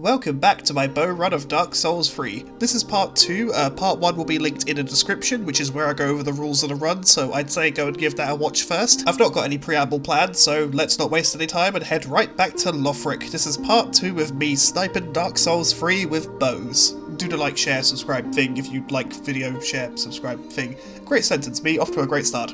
Welcome back to my bow run of Dark Souls 3. This is part 2, part 1 will be linked in the description, which is where I go over the rules of the run, so I'd say go and give that a watch first. I've not got any preamble planned, so let's not waste any time and head right back to Lothric. This is part 2 of me sniping Dark Souls 3 with bows. Do the like, share, subscribe thing if you like video, share, subscribe thing. Great sentence, me, off to a great start.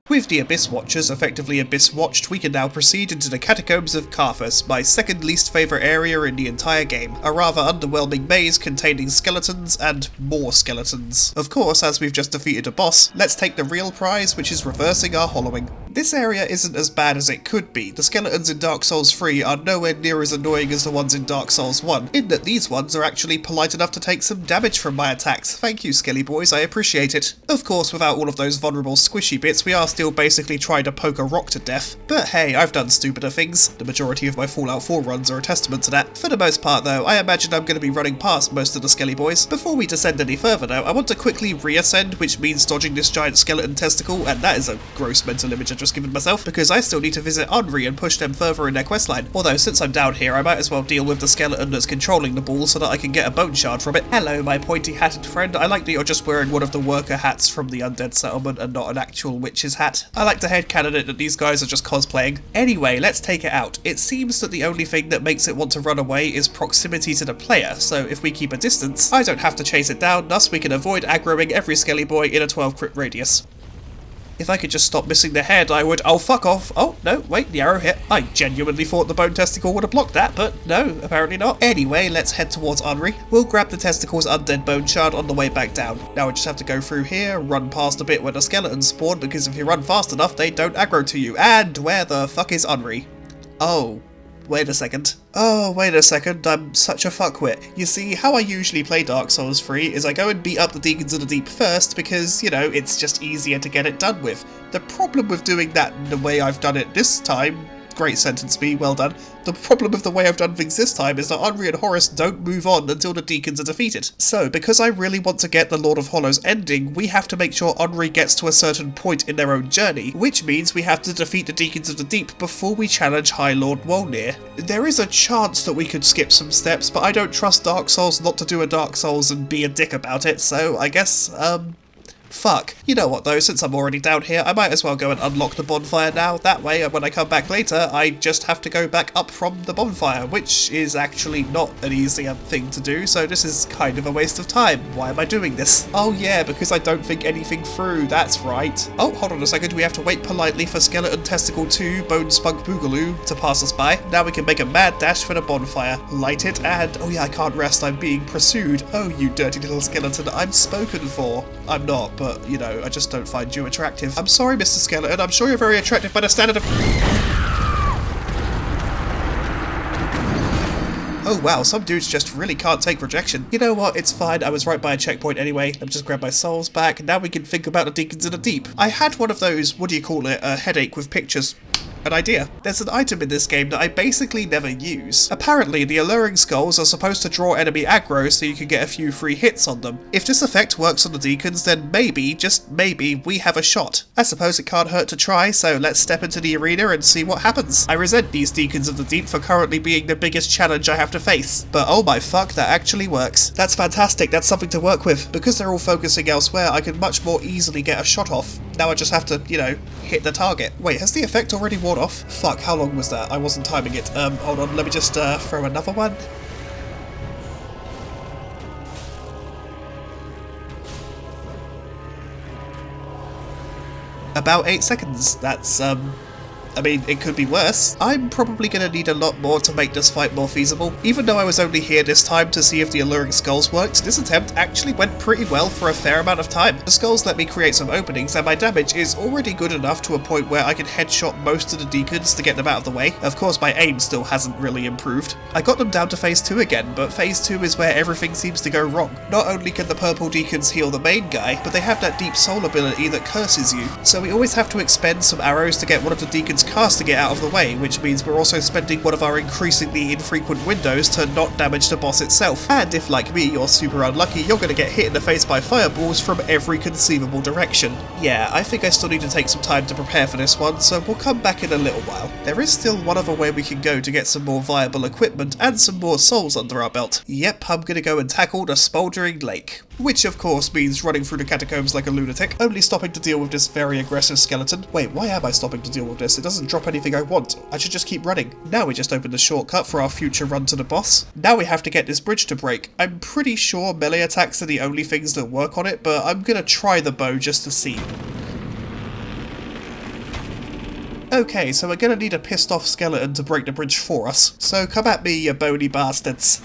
With the Abyss Watchers effectively Abyss Watched, we can now proceed into the Catacombs of Carthus, my second least favourite area in the entire game. A rather underwhelming maze containing skeletons and more skeletons. Of course, as we've just defeated a boss, let's take the real prize, which is reversing our hollowing. This area isn't as bad as it could be. The skeletons in Dark Souls 3 are nowhere near as annoying as the ones in Dark Souls 1, in that these ones are actually polite enough to take some damage from my attacks. Thank you, Skelly boys, I appreciate it. Of course, without all of those vulnerable squishy bits, we are still basically trying to poke a rock to death. But hey, I've done stupider things. The majority of my Fallout 4 runs are a testament to that. For the most part though, I imagine I'm going to be running past most of the Skelly boys. Before we descend any further though, I want to quickly reascend, which means dodging this giant skeleton testicle, and that is a gross mental image I've just given myself, because I still need to visit Henri and push them further in their questline. Although since I'm down here, I might as well deal with the skeleton that's controlling the ball so that I can get a bone shard from it. Hello my pointy hatted friend, I like that you're just wearing one of the worker hats from the undead settlement and not an actual witch's hat. I like to headcanon it that these guys are just cosplaying. Anyway, let's take it out. It seems that the only thing that makes it want to run away is proximity to the player, so if we keep a distance, I don't have to chase it down, thus we can avoid aggroing every Skelly boy in a 12 crit radius. If I could just stop missing the head, I would— oh, fuck off. Oh, no, wait, the arrow hit. I genuinely thought the bone testicle would have blocked that, but no, apparently not. Anyway, let's head towards Henri. We'll grab the testicle's undead bone shard on the way back down. Now we just have to go through here, run past a bit where the skeletons spawn, because if you run fast enough, they don't aggro to you. And where the fuck is Henri? Oh. Wait a second. Oh, wait a second, I'm such a fuckwit. You see, how I usually play Dark Souls 3 is I go and beat up the Deacons of the Deep first because, you know, it's just easier to get it done with. The problem with doing that the way I've done it this time— great sentence, me, well done. The problem with the way I've done things this time is that Henri and Horace don't move on until the Deacons are defeated. So, because I really want to get the Lord of Hollows ending, we have to make sure Henri gets to a certain point in their own journey, which means we have to defeat the Deacons of the Deep before we challenge High Lord Wolnir. There is a chance that we could skip some steps, but I don't trust Dark Souls not to do a Dark Souls and be a dick about it, so I guess, fuck. You know what though, since I'm already down here, I might as well go and unlock the bonfire now. That way, when I come back later, I just have to go back up from the bonfire, which is actually not an easier thing to do, so this is kind of a waste of time. Why am I doing this? Oh yeah, because I don't think anything through, that's right. Oh, hold on a second, we have to wait politely for Skeleton Testicle 2, Bone Spunk Boogaloo to pass us by. Now we can make a mad dash for the bonfire, light it, and— oh yeah, I can't rest, I'm being pursued. Oh, you dirty little skeleton, I'm spoken for. I'm not, but, you know, I just don't find you attractive. I'm sorry, Mr. Skeleton, I'm sure you're very attractive by the standard of— oh wow, some dudes just really can't take rejection. You know what, it's fine, I was right by a checkpoint anyway. Let me just grab my souls back, now we can think about the Deacons of the Deep. I had one of those, what do you call it, a headache with pictures— an idea. There's an item in this game that I basically never use. Apparently, the alluring skulls are supposed to draw enemy aggro so you can get a few free hits on them. If this effect works on the Deacons, then maybe, just maybe, we have a shot. I suppose it can't hurt to try, so let's step into the arena and see what happens. I resent these Deacons of the Deep for currently being the biggest challenge I have to face. But oh my fuck, that actually works. That's fantastic, that's something to work with. Because they're all focusing elsewhere, I can much more easily get a shot off. Now I just have to, you know, hit the target. Wait, has the effect already worn off? Fuck, how long was that? I wasn't timing it. Hold on, let me just throw another one. About 8 seconds. That's, I mean, it could be worse. I'm probably going to need a lot more to make this fight more feasible. Even though I was only here this time to see if the alluring skulls worked, this attempt actually went pretty well for a fair amount of time. The skulls let me create some openings, and my damage is already good enough to a point where I can headshot most of the Deacons to get them out of the way. Of course, my aim still hasn't really improved. I got them down to phase 2 again, but phase 2 is where everything seems to go wrong. Not only can the purple Deacons heal the main guy, but they have that deep soul ability that curses you. So we always have to expend some arrows to get one of the Deacons just casting it out of the way, which means we're also spending one of our increasingly infrequent windows to not damage the boss itself. And if, like me, you're super unlucky, you're going to get hit in the face by fireballs from every conceivable direction. Yeah, I think I still need to take some time to prepare for this one, so we'll come back in a little while. There is still one other way we can go to get some more viable equipment and some more souls under our belt. Yep, I'm going to go and tackle the Smouldering Lake. Which of course means running through the catacombs like a lunatic, only stopping to deal with this very aggressive skeleton. Wait, why am I stopping to deal with this? It doesn't drop anything I want. I should just keep running. Now we just opened a shortcut for our future run to the boss. Now we have to get this bridge to break. I'm pretty sure melee attacks are the only things that work on it, but I'm gonna try the bow just to see. Okay, so we're gonna need a pissed off skeleton to break the bridge for us. So come at me, you bony bastards.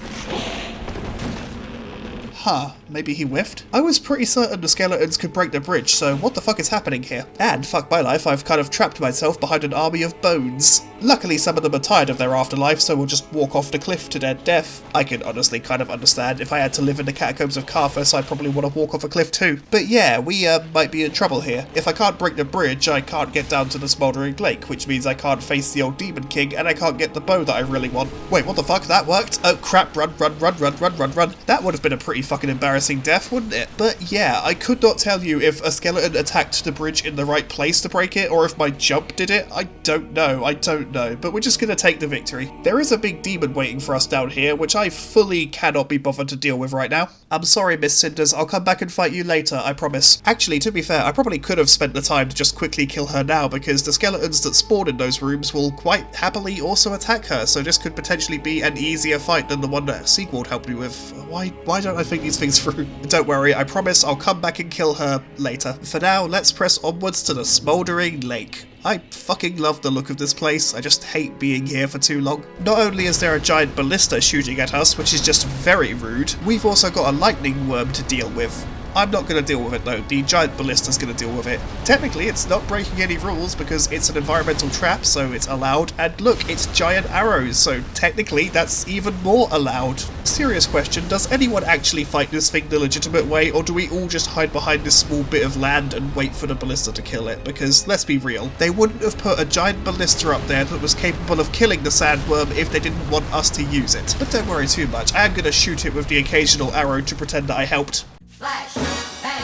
Huh, maybe he whiffed? I was pretty certain the skeletons could break the bridge, so what the fuck is happening here? And fuck my life, I've kind of trapped myself behind an army of bones. Luckily some of them are tired of their afterlife, so we'll just walk off the cliff to their death. I can honestly kind of understand if I had to live in the catacombs of Carthus, I'd probably want to walk off a cliff too. But yeah, we might be in trouble here. If I can't break the bridge, I can't get down to the Smouldering Lake, which means I can't face the old Demon King, and I can't get the bow that I really want. Wait, what the fuck? That worked? Oh crap, run. That would have been a pretty fucking embarrassing death, wouldn't it? But yeah, I could not tell you if a skeleton attacked the bridge in the right place to break it, or if my jump did it. I don't know, but we're just gonna take the victory. There is a big demon waiting for us down here, which I fully cannot be bothered to deal with right now. I'm sorry, Miss Cinders, I'll come back and fight you later, I promise. Actually, to be fair, I probably could have spent the time to just quickly kill her now, because the skeletons that spawn in those rooms will quite happily also attack her, so this could potentially be an easier fight than the one that Sigward helped me with. Why don't I think these things through? Don't worry, I promise I'll come back and kill her later. For now, let's press onwards to the Smouldering Lake. I fucking love the look of this place, I just hate being here for too long. Not only is there a giant ballista shooting at us, which is just very rude, we've also got a lightning worm to deal with. I'm not going to deal with it though, the giant ballista's going to deal with it. Technically it's not breaking any rules because it's an environmental trap, so it's allowed, and look, it's giant arrows, so technically that's even more allowed. Serious question, does anyone actually fight this thing the legitimate way, or do we all just hide behind this small bit of land and wait for the ballista to kill it? Because let's be real, they wouldn't have put a giant ballista up there that was capable of killing the sandworm if they didn't want us to use it. But don't worry too much, I am going to shoot it with the occasional arrow to pretend that I helped. Flash, bang,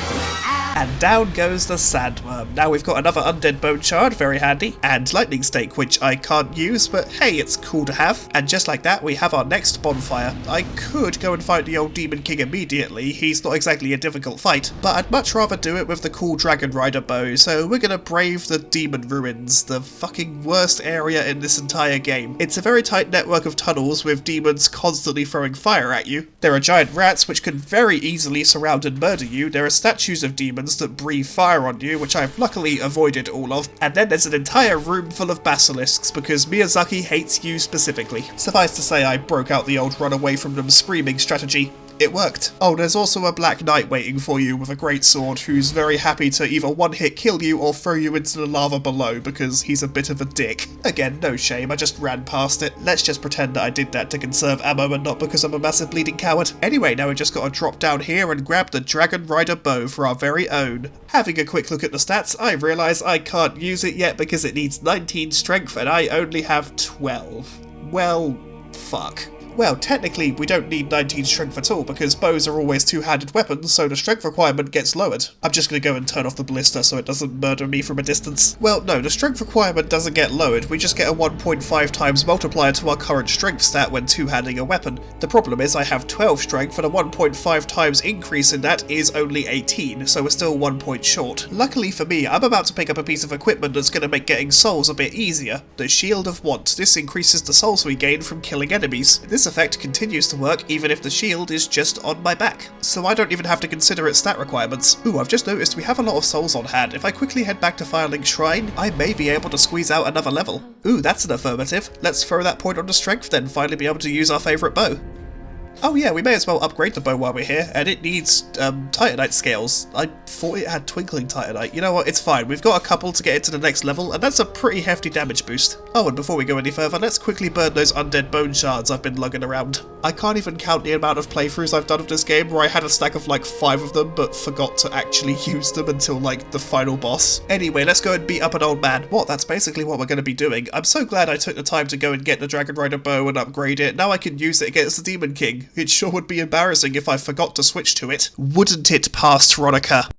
and down goes the sandworm. Now we've got another undead bone shard, very handy, and lightning stake, which I can't use, but hey, it's cool to have. And just like that, we have our next bonfire. I could go and fight the old Demon King immediately, he's not exactly a difficult fight, but I'd much rather do it with the cool Dragon Rider bow, so we're gonna brave the Demon Ruins, the fucking worst area in this entire game. It's a very tight network of tunnels with demons constantly throwing fire at you. There are giant rats which can very easily surround and murder you, there are statues of demons that breathe fire on you, which I've luckily avoided all of, and then there's an entire room full of basilisks, because Miyazaki hates you specifically. Suffice to say, I broke out the old run away from them screaming strategy. It worked. Oh, there's also a Black Knight waiting for you with a great sword who's very happy to either one-hit kill you or throw you into the lava below because he's a bit of a dick. Again, no shame, I just ran past it. Let's just pretend that I did that to conserve ammo and not because I'm a massive bleeding coward. Anyway, now we just gotta drop down here and grab the Dragon Rider bow for our very own. Having a quick look at the stats, I realise I can't use it yet because it needs 19 strength and I only have 12. Well, fuck. Well, technically we don't need 19 strength at all because bows are always two-handed weapons, so the strength requirement gets lowered. I'm just gonna go and turn off the ballista so it doesn't murder me from a distance. Well, no, the strength requirement doesn't get lowered, we just get a 1.5 times multiplier to our current strength stat when two-handing a weapon. The problem is I have 12 strength and a 1.5 times increase in that is only 18, so we're still 1 point short. Luckily for me, I'm about to pick up a piece of equipment that's gonna make getting souls a bit easier. The Shield of Want. This increases the souls we gain from killing enemies. This effect continues to work even if the shield is just on my back, so I don't even have to consider its stat requirements. Ooh, I've just noticed we have a lot of souls on hand. If I quickly head back to Firelink Shrine, I may be able to squeeze out another level. Ooh, that's an affirmative. Let's throw that point onto strength then, finally be able to use our favourite bow. Oh yeah, we may as well upgrade the bow while we're here, and it needs, Titanite scales. I thought it had Twinkling Titanite. You know what, it's fine, we've got a couple to get it to the next level, and that's a pretty hefty damage boost. Oh, and before we go any further, let's quickly burn those undead bone shards I've been lugging around. I can't even count the amount of playthroughs I've done of this game where I had a stack of like 5 of them but forgot to actually use them until like the final boss. Anyway, let's go and beat up an old man. What? That's basically what we're going to be doing. I'm so glad I took the time to go and get the Dragon Rider bow and upgrade it. Now I can use it against the Demon King. It sure would be embarrassing if I forgot to switch to it. Wouldn't it, past Veronica?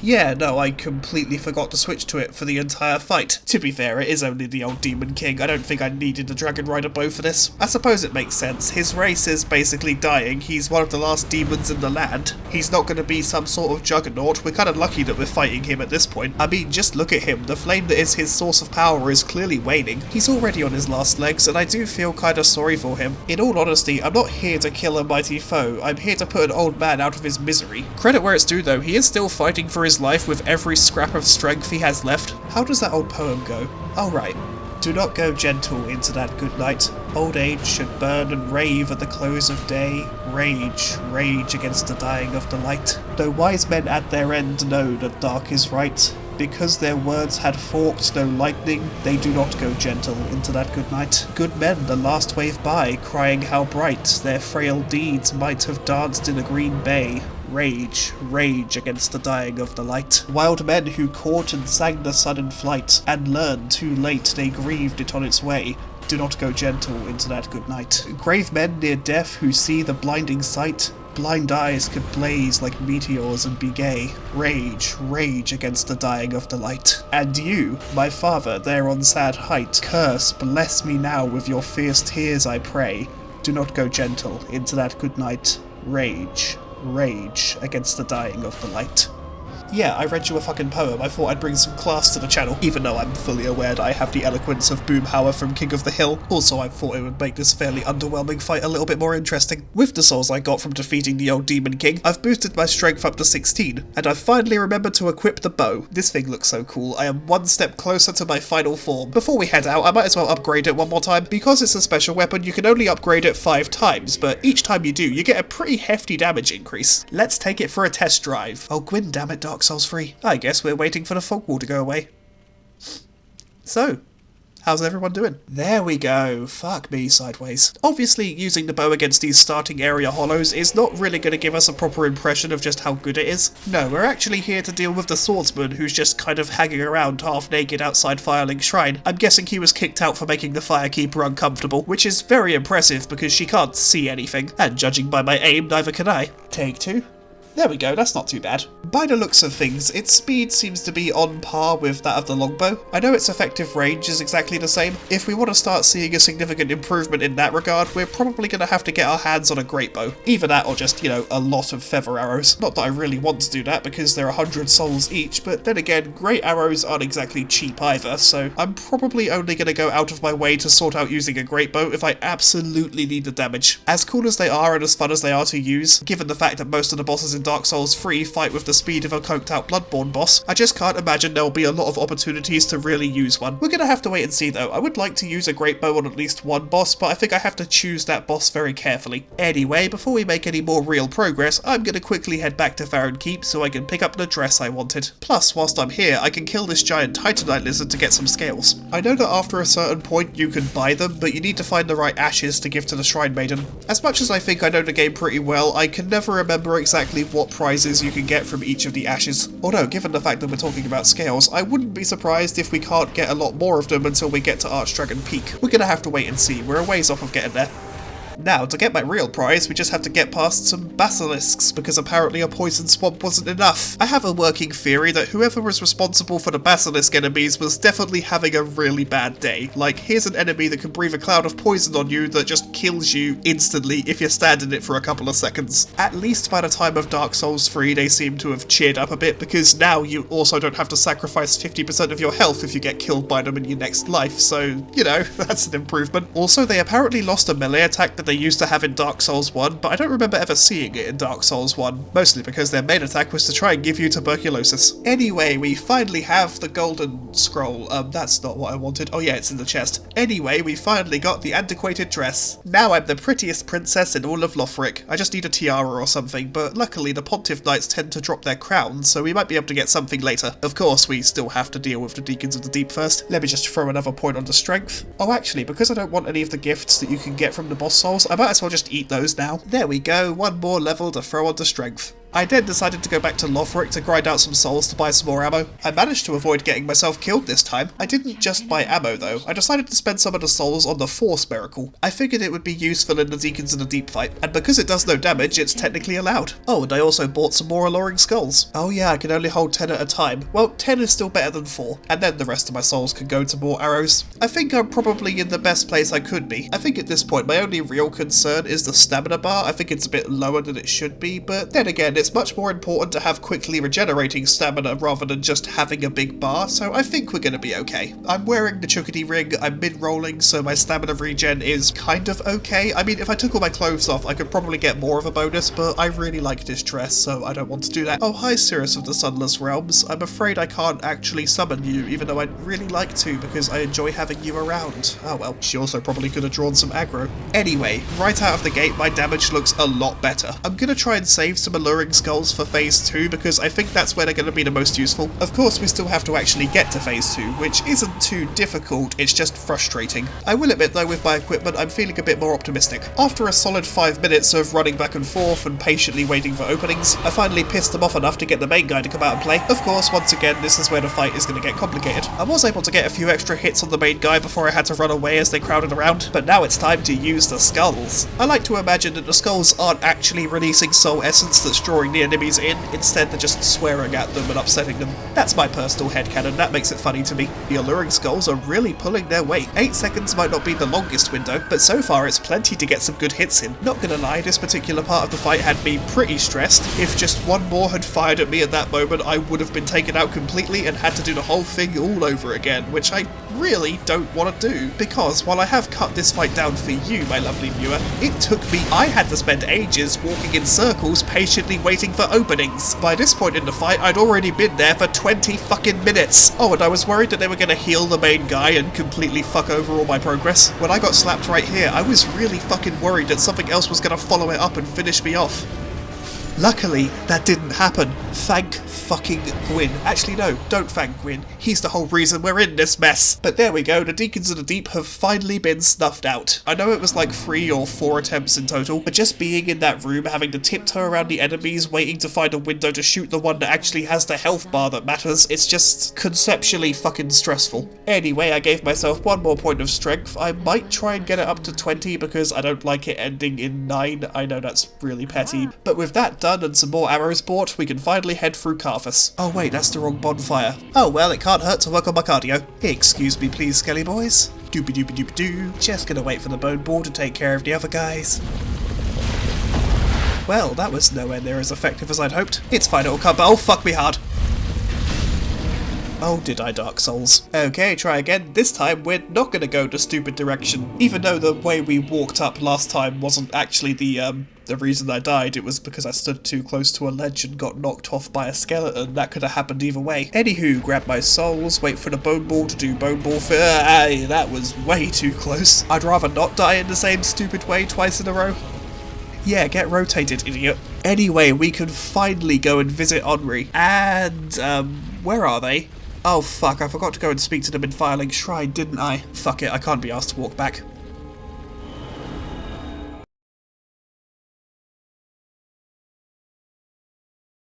Yeah, no, I completely forgot to switch to it for the entire fight. To be fair, it is only the old Demon King. I don't think I needed the Dragon Rider bow for this. I suppose it makes sense. His race is basically dying. He's one of the last demons in the land. He's not going to be some sort of juggernaut. We're kind of lucky that we're fighting him at this point. I mean, just look at him. The flame that is his source of power is clearly waning. He's already on his last legs, and I do feel kind of sorry for him. In all honesty, I'm not here to kill a mighty foe. I'm here to put an old man out of his misery. Credit where it's due though, he is still fighting for his life with every scrap of strength he has left. How does that old poem go? Oh right. Do not go gentle into that good night. Old age should burn and rave at the close of day. Rage, rage against the dying of the light. Though wise men at their end know that dark is right, because their words had forked no lightning, they do not go gentle into that good night. Good men the last wave by, crying how bright their frail deeds might have danced in a green bay. Rage, rage against the dying of the light. Wild men who caught and sang the sun in flight, and learned too late they grieved it on its way. Do not go gentle into that good night. Grave men near death who see the blinding sight. Blind eyes could blaze like meteors and be gay. Rage, rage against the dying of the light. And you, my father, there on sad height, curse, bless me now with your fierce tears, I pray. Do not go gentle into that good night. Rage, rage against the dying of the light. Yeah, I read you a fucking poem. I thought I'd bring some class to the channel, even though I'm fully aware that I have the eloquence of Boomhauer from King of the Hill. Also, I thought it would make this fairly underwhelming fight a little bit more interesting. With the souls I got from defeating the old Demon King, I've boosted my strength up to 16, and I've finally remembered to equip the bow. This thing looks so cool. I am one step closer to my final form. Before we head out, I might as well upgrade it one more time. Because it's a special weapon, you can only upgrade it 5 times, but each time you do, you get a pretty hefty damage increase. Let's take it for a test drive. Oh, Gwyn, damn it, Dark Souls 3. I guess we're waiting for the fog wall to go away. So, how's everyone doing? There we go. Fuck me sideways. Obviously, using the bow against these starting area hollows is not really going to give us a proper impression of just how good it is. No, we're actually here to deal with the swordsman who's just kind of hanging around half naked outside Fireling's shrine. I'm guessing he was kicked out for making the Firekeeper uncomfortable, which is very impressive because she can't see anything, and judging by my aim, neither can I. Take 2. There we go, that's not too bad. By the looks of things, its speed seems to be on par with that of the longbow. I know its effective range is exactly the same. If we want to start seeing a significant improvement in that regard, we're probably going to have to get our hands on a great bow. Either that or just, you know, a lot of feather arrows. Not that I really want to do that because they're 100 souls each, but then again, great arrows aren't exactly cheap either, so I'm probably only going to go out of my way to sort out using a great bow if I absolutely need the damage. As cool as they are and as fun as they are to use, given the fact that most of the bosses in Dark Souls 3 fight with the speed of a coked out Bloodborne boss, I just can't imagine there'll be a lot of opportunities to really use one. We're gonna have to wait and see though. I would like to use a great bow on at least one boss, but I think I have to choose that boss very carefully. Anyway, before we make any more real progress, I'm gonna quickly head back to Farron Keep so I can pick up the dress I wanted. Plus, whilst I'm here, I can kill this giant Titanite lizard to get some scales. I know that after a certain point you can buy them, but you need to find the right ashes to give to the Shrine Maiden. As much as I think I know the game pretty well, I can never remember exactly what prizes you can get from each of the ashes. Although, given the fact that we're talking about scales, I wouldn't be surprised if we can't get a lot more of them until we get to Archdragon Peak. We're gonna have to wait and see. We're a ways off of getting there. Now, to get my real prize, we just have to get past some basilisks, because apparently a poison swamp wasn't enough. I have a working theory that whoever was responsible for the basilisk enemies was definitely having a really bad day. Like, here's an enemy that can breathe a cloud of poison on you that just kills you instantly if you're standing it for a couple of seconds. At least by the time of Dark Souls 3, they seem to have cheered up a bit, because now you also don't have to sacrifice 50% of your health if you get killed by them in your next life, so, you know, that's an improvement. Also, they apparently lost a melee attack that they used to have in Dark Souls 1, but I don't remember ever seeing it in Dark Souls 1, mostly because their main attack was to try and give you tuberculosis. Anyway, we finally have the golden scroll. That's not what I wanted. Oh yeah, it's in the chest. Anyway, we finally got the antiquated dress. Now I'm the prettiest princess in all of Lothric. I just need a tiara or something, but luckily the Pontiff Knights tend to drop their crowns, so we might be able to get something later. Of course, we still have to deal with the Deacons of the Deep first. Let me just throw another point onto strength. Oh, actually, because I don't want any of the gifts that you can get from the boss soul, souls. I might as well just eat those now. There we go, one more level to throw onto strength. I then decided to go back to Lothric to grind out some souls to buy some more ammo. I managed to avoid getting myself killed this time. I didn't just buy ammo though, I decided to spend some of the souls on the Force Miracle. I figured it would be useful in the Deacons in a Deep fight, and because it does no damage, it's technically allowed. Oh, and I also bought some more alluring skulls. Oh yeah, I can only hold 10 at a time. Well, 10 is still better than 4, and then the rest of my souls can go to more arrows. I think I'm probably in the best place I could be. I think at this point my only real concern is the stamina bar. I think it's a bit lower than it should be, but then again, it's much more important to have quickly regenerating stamina rather than just having a big bar, so I think we're gonna be okay. I'm wearing the Chuckity ring, I'm mid-rolling, so my stamina regen is kind of okay. I mean, if I took all my clothes off, I could probably get more of a bonus, but I really like this dress, so I don't want to do that. Oh, hi, Cirrus of the Sunless Realms. I'm afraid I can't actually summon you, even though I'd really like to, because I enjoy having you around. Oh well, she also probably could have drawn some aggro. Anyway, right out of the gate, my damage looks a lot better. I'm gonna try and save some alluring skulls for phase 2, because I think that's where they're going to be the most useful. Of course, we still have to actually get to phase 2, which isn't too difficult, it's just frustrating. I will admit though, with my equipment, I'm feeling a bit more optimistic. After a solid 5 minutes of running back and forth and patiently waiting for openings, I finally pissed them off enough to get the main guy to come out and play. Of course, once again, this is where the fight is going to get complicated. I was able to get a few extra hits on the main guy before I had to run away as they crowded around, but now it's time to use the skulls. I like to imagine that the skulls aren't actually releasing soul essence that's drawing the enemies in, instead they're just swearing at them and upsetting them. That's my personal headcanon, that makes it funny to me. The alluring skulls are really pulling their weight. 8 seconds might not be the longest window, but so far it's plenty to get some good hits in. Not gonna lie, this particular part of the fight had me pretty stressed. If just one more had fired at me at that moment, I would have been taken out completely and had to do the whole thing all over again, which I really don't want to do, because while I have cut this fight down for you, my lovely viewer, it took me, I had to spend ages walking in circles patiently waiting for openings. By this point in the fight, I'd already been there for 20 fucking minutes. Oh, and I was worried that they were going to heal the main guy and completely fuck over all my progress. When I got slapped right here, I was really fucking worried that something else was going to follow it up and finish me off. Luckily, that didn't happen. Thank fucking Gwyn. Actually, no, don't thank Gwyn. He's the whole reason we're in this mess. But there we go, the Deacons of the Deep have finally been snuffed out. I know it was like 3 or 4 attempts in total, but just being in that room, having to tiptoe around the enemies, waiting to find a window to shoot the one that actually has the health bar that matters, it's just conceptually fucking stressful. Anyway, I gave myself one more point of strength. I might try and get it up to 20 because I don't like it ending in 9. I know that's really petty, but with that done and some more arrows bought, we can finally head through Carthus. Oh wait, that's the wrong bonfire. Oh well, it can't hurt to work on my cardio. Excuse me please, Skelly boys. Doopy doopy doopy doo. Just gonna wait for the bone ball to take care of the other guys. Well, that was nowhere near as effective as I'd hoped. It's fine, it'll come, but oh fuck me hard. Oh, did I, Dark Souls? Okay, try again. This time we're not gonna go the stupid direction. Even though the way we walked up last time wasn't actually the reason I died, it was because I stood too close to a ledge and got knocked off by a skeleton. That could have happened either way. Anywho, grab my souls, wait for the bone ball to do bone ball for- that was way too close. I'd rather not die in the same stupid way twice in a row. Yeah, get rotated, idiot. Anyway, we can finally go and visit Henri. And, where are they? Oh fuck, I forgot to go and speak to them in Firelink Shrine, didn't I? Fuck it, I can't be asked to walk back.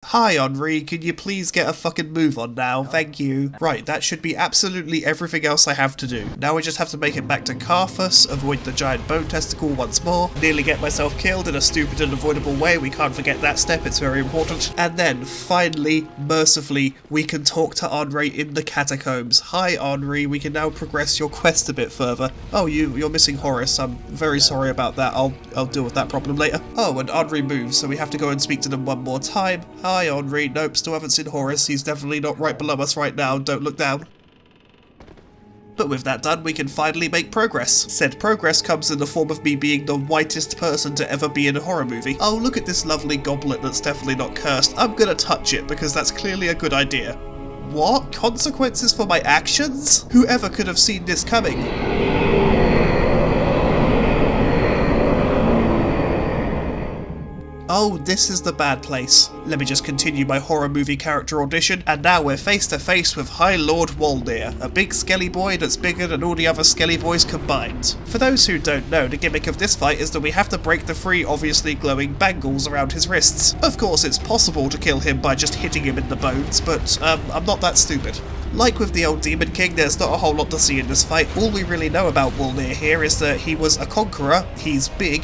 Hi Henri, can you please get a fucking move on now? Thank you. Right, that should be absolutely everything else I have to do. Now I just have to make it back to Carthus, avoid the giant bone testicle once more, nearly get myself killed in a stupid and avoidable way, we can't forget that step, it's very important. And then, finally, mercifully, we can talk to Henri in the catacombs. Hi Henri, we can now progress your quest a bit further. Oh, you're missing Horus, I'm very sorry about that, I'll deal with that problem later. Oh, and Henri moves, so we have to go and speak to them one more time. Hi Henri, nope, still haven't seen Horus, he's definitely not right below us right now, don't look down. But with that done, we can finally make progress. Said progress comes in the form of me being the whitest person to ever be in a horror movie. Oh, look at this lovely goblet that's definitely not cursed. I'm gonna touch it because that's clearly a good idea. What? Consequences for my actions? Whoever could have seen this coming? Oh, this is the bad place. Let me just continue my horror movie character audition, and now we're face to face with High Lord Wolnir, a big skelly boy that's bigger than all the other skelly boys combined. For those who don't know, the gimmick of this fight is that we have to break the 3 obviously glowing bangles around his wrists. Of course, it's possible to kill him by just hitting him in the bones, but I'm not that stupid. Like with the old Demon King, there's not a whole lot to see in this fight. All we really know about Wolnir here is that he was a conqueror, he's big.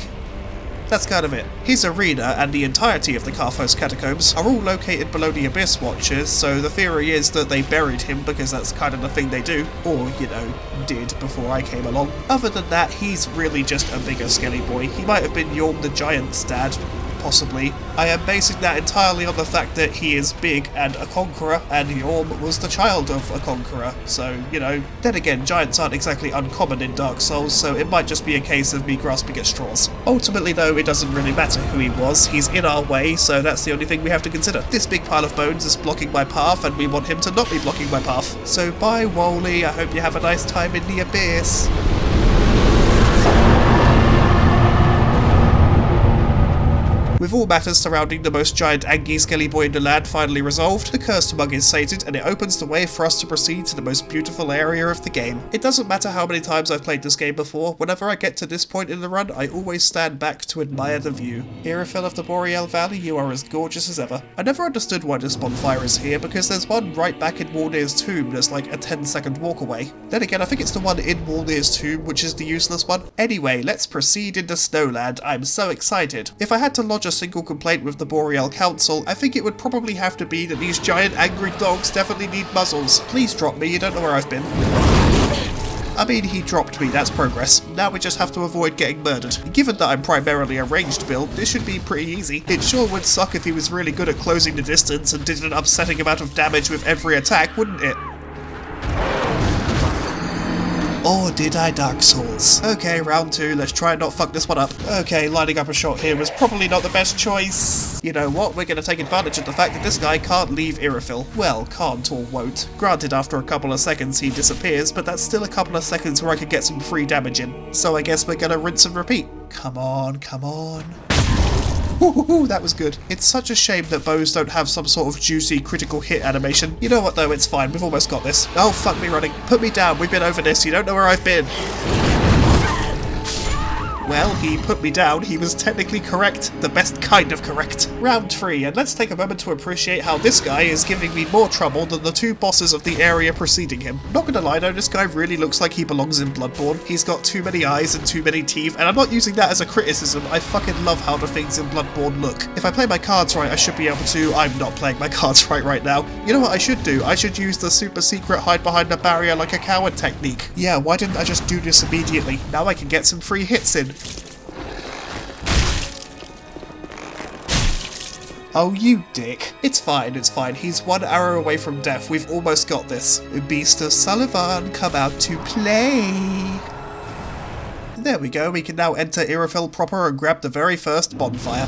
That's kind of it. His arena and the entirety of the Carthos catacombs are all located below the Abyss Watchers, so the theory is that they buried him because that's kind of the thing they do, or, you know, did before I came along. Other than that, he's really just a bigger skelly boy. He might have been Yorm the Giant's dad, possibly. I am basing that entirely on the fact that he is big and a conqueror, and Yorm was the child of a conqueror, so, you know. Then again, giants aren't exactly uncommon in Dark Souls, so it might just be a case of me grasping at straws. Ultimately though, it doesn't really matter who he was, he's in our way, so that's the only thing we have to consider. This big pile of bones is blocking my path, and we want him to not be blocking my path. So bye Wooly, I hope you have a nice time in the Abyss. With all matters surrounding the most giant Angie skelly boy in the land finally resolved, the cursed mug is sated, and it opens the way for us to proceed to the most beautiful area of the game. It doesn't matter how many times I've played this game before, whenever I get to this point in the run, I always stand back to admire the view. Irophil of the Boreal Valley, you are as gorgeous as ever. I never understood why this bonfire is here, because there's one right back in Wolnir's tomb that's like a 10-second walk away. Then again, I think it's the one in Wolnir's tomb which is the useless one. Anyway, let's proceed into Snowland. I'm so excited. If I had to lodge a single complaint with the Boreal Council, I think it would probably have to be that these giant angry dogs definitely need muzzles. Please drop me, you don't know where I've been. I mean, he dropped me, that's progress. Now we just have to avoid getting murdered. Given that I'm primarily a ranged build, this should be pretty easy. It sure would suck if he was really good at closing the distance and did an upsetting amount of damage with every attack, wouldn't it? Or did I, Dark Souls? Okay, round 2, let's try and not fuck this one up. Okay, lining up a shot here was probably not the best choice. You know what, we're gonna take advantage of the fact that this guy can't leave Irophil. Well, can't or won't. Granted, after a couple of seconds he disappears, but that's still a couple of seconds where I could get some free damage in. So I guess we're gonna rinse and repeat. Come on, come on. Ooh, that was good. It's such a shame that bows don't have some sort of juicy critical hit animation. You know what though, it's fine, we've almost got this. Oh, fuck me running. Put me down, we've been over this, you don't know where I've been. Well, he put me down, he was technically correct. The best kind of correct. Round 3, and let's take a moment to appreciate how this guy is giving me more trouble than the 2 bosses of the area preceding him. Not gonna lie though, this guy really looks like he belongs in Bloodborne. He's got too many eyes and too many teeth, and I'm not using that as a criticism, I fucking love how the things in Bloodborne look. If I play my cards right, I should be able to. I'm not playing my cards right now. You know what I should do? I should use the super secret hide behind the barrier like a coward technique. Yeah, why didn't I just do this immediately? Now I can get some free hits in. Oh, you dick. It's fine, it's fine. He's 1 arrow away from death. We've almost got this. Beast of Sullivan, come out to play. There we go, we can now enter Irophil proper and grab the very first bonfire.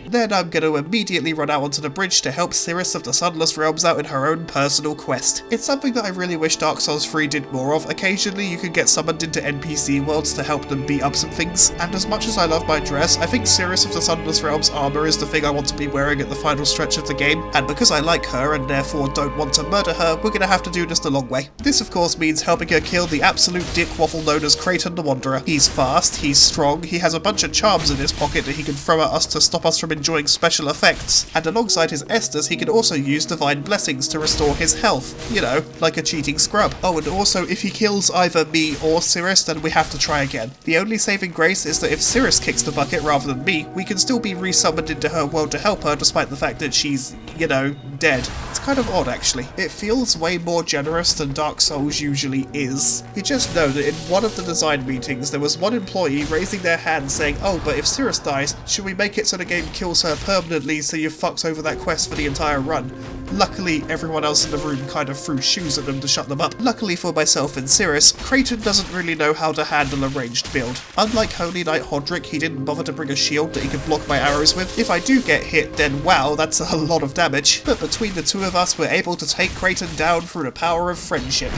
Then I'm going to immediately run out onto the bridge to help Cirrus of the Sunless Realms out in her own personal quest. It's something that I really wish Dark Souls 3 did more of. Occasionally you can get summoned into NPC worlds to help them beat up some things, and as much as I love my dress, I think Cirrus of the Sunless Realms armour is the thing I want to be wearing at the final stretch of the game, and because I like her and therefore don't want to murder her, we're going to have to do this the long way. This of course means helping her kill the absolute dick waffle known as Kraton the Wanderer. He's fast, he's strong, he has a bunch of charms in his pocket that he can throw at us to stop us from enjoying special effects, and alongside his Esters he can also use divine blessings to restore his health, you know, like a cheating scrub. Oh, and also if he kills either me or Cirrus, then we have to try again. The only saving grace is that if Cirrus kicks the bucket rather than me, we can still be resummoned into her world to help her despite the fact that she's, you know, dead. It's kind of odd actually. It feels way more generous than Dark Souls usually is. You just know that in one of the design meetings there was one employee raising their hand saying, oh, but if Cirrus dies, should we make it so the game kills her permanently so you fucks over that quest for the entire run? Luckily, everyone else in the room kind of threw shoes at them to shut them up. Luckily for myself and Cirrus, Kraton doesn't really know how to handle a ranged build. Unlike Holy Knight Hodrick, he didn't bother to bring a shield that he could block my arrows with. If I do get hit, then wow, that's a lot of damage. But between the two of us, we're able to take Kraton down through the power of friendship.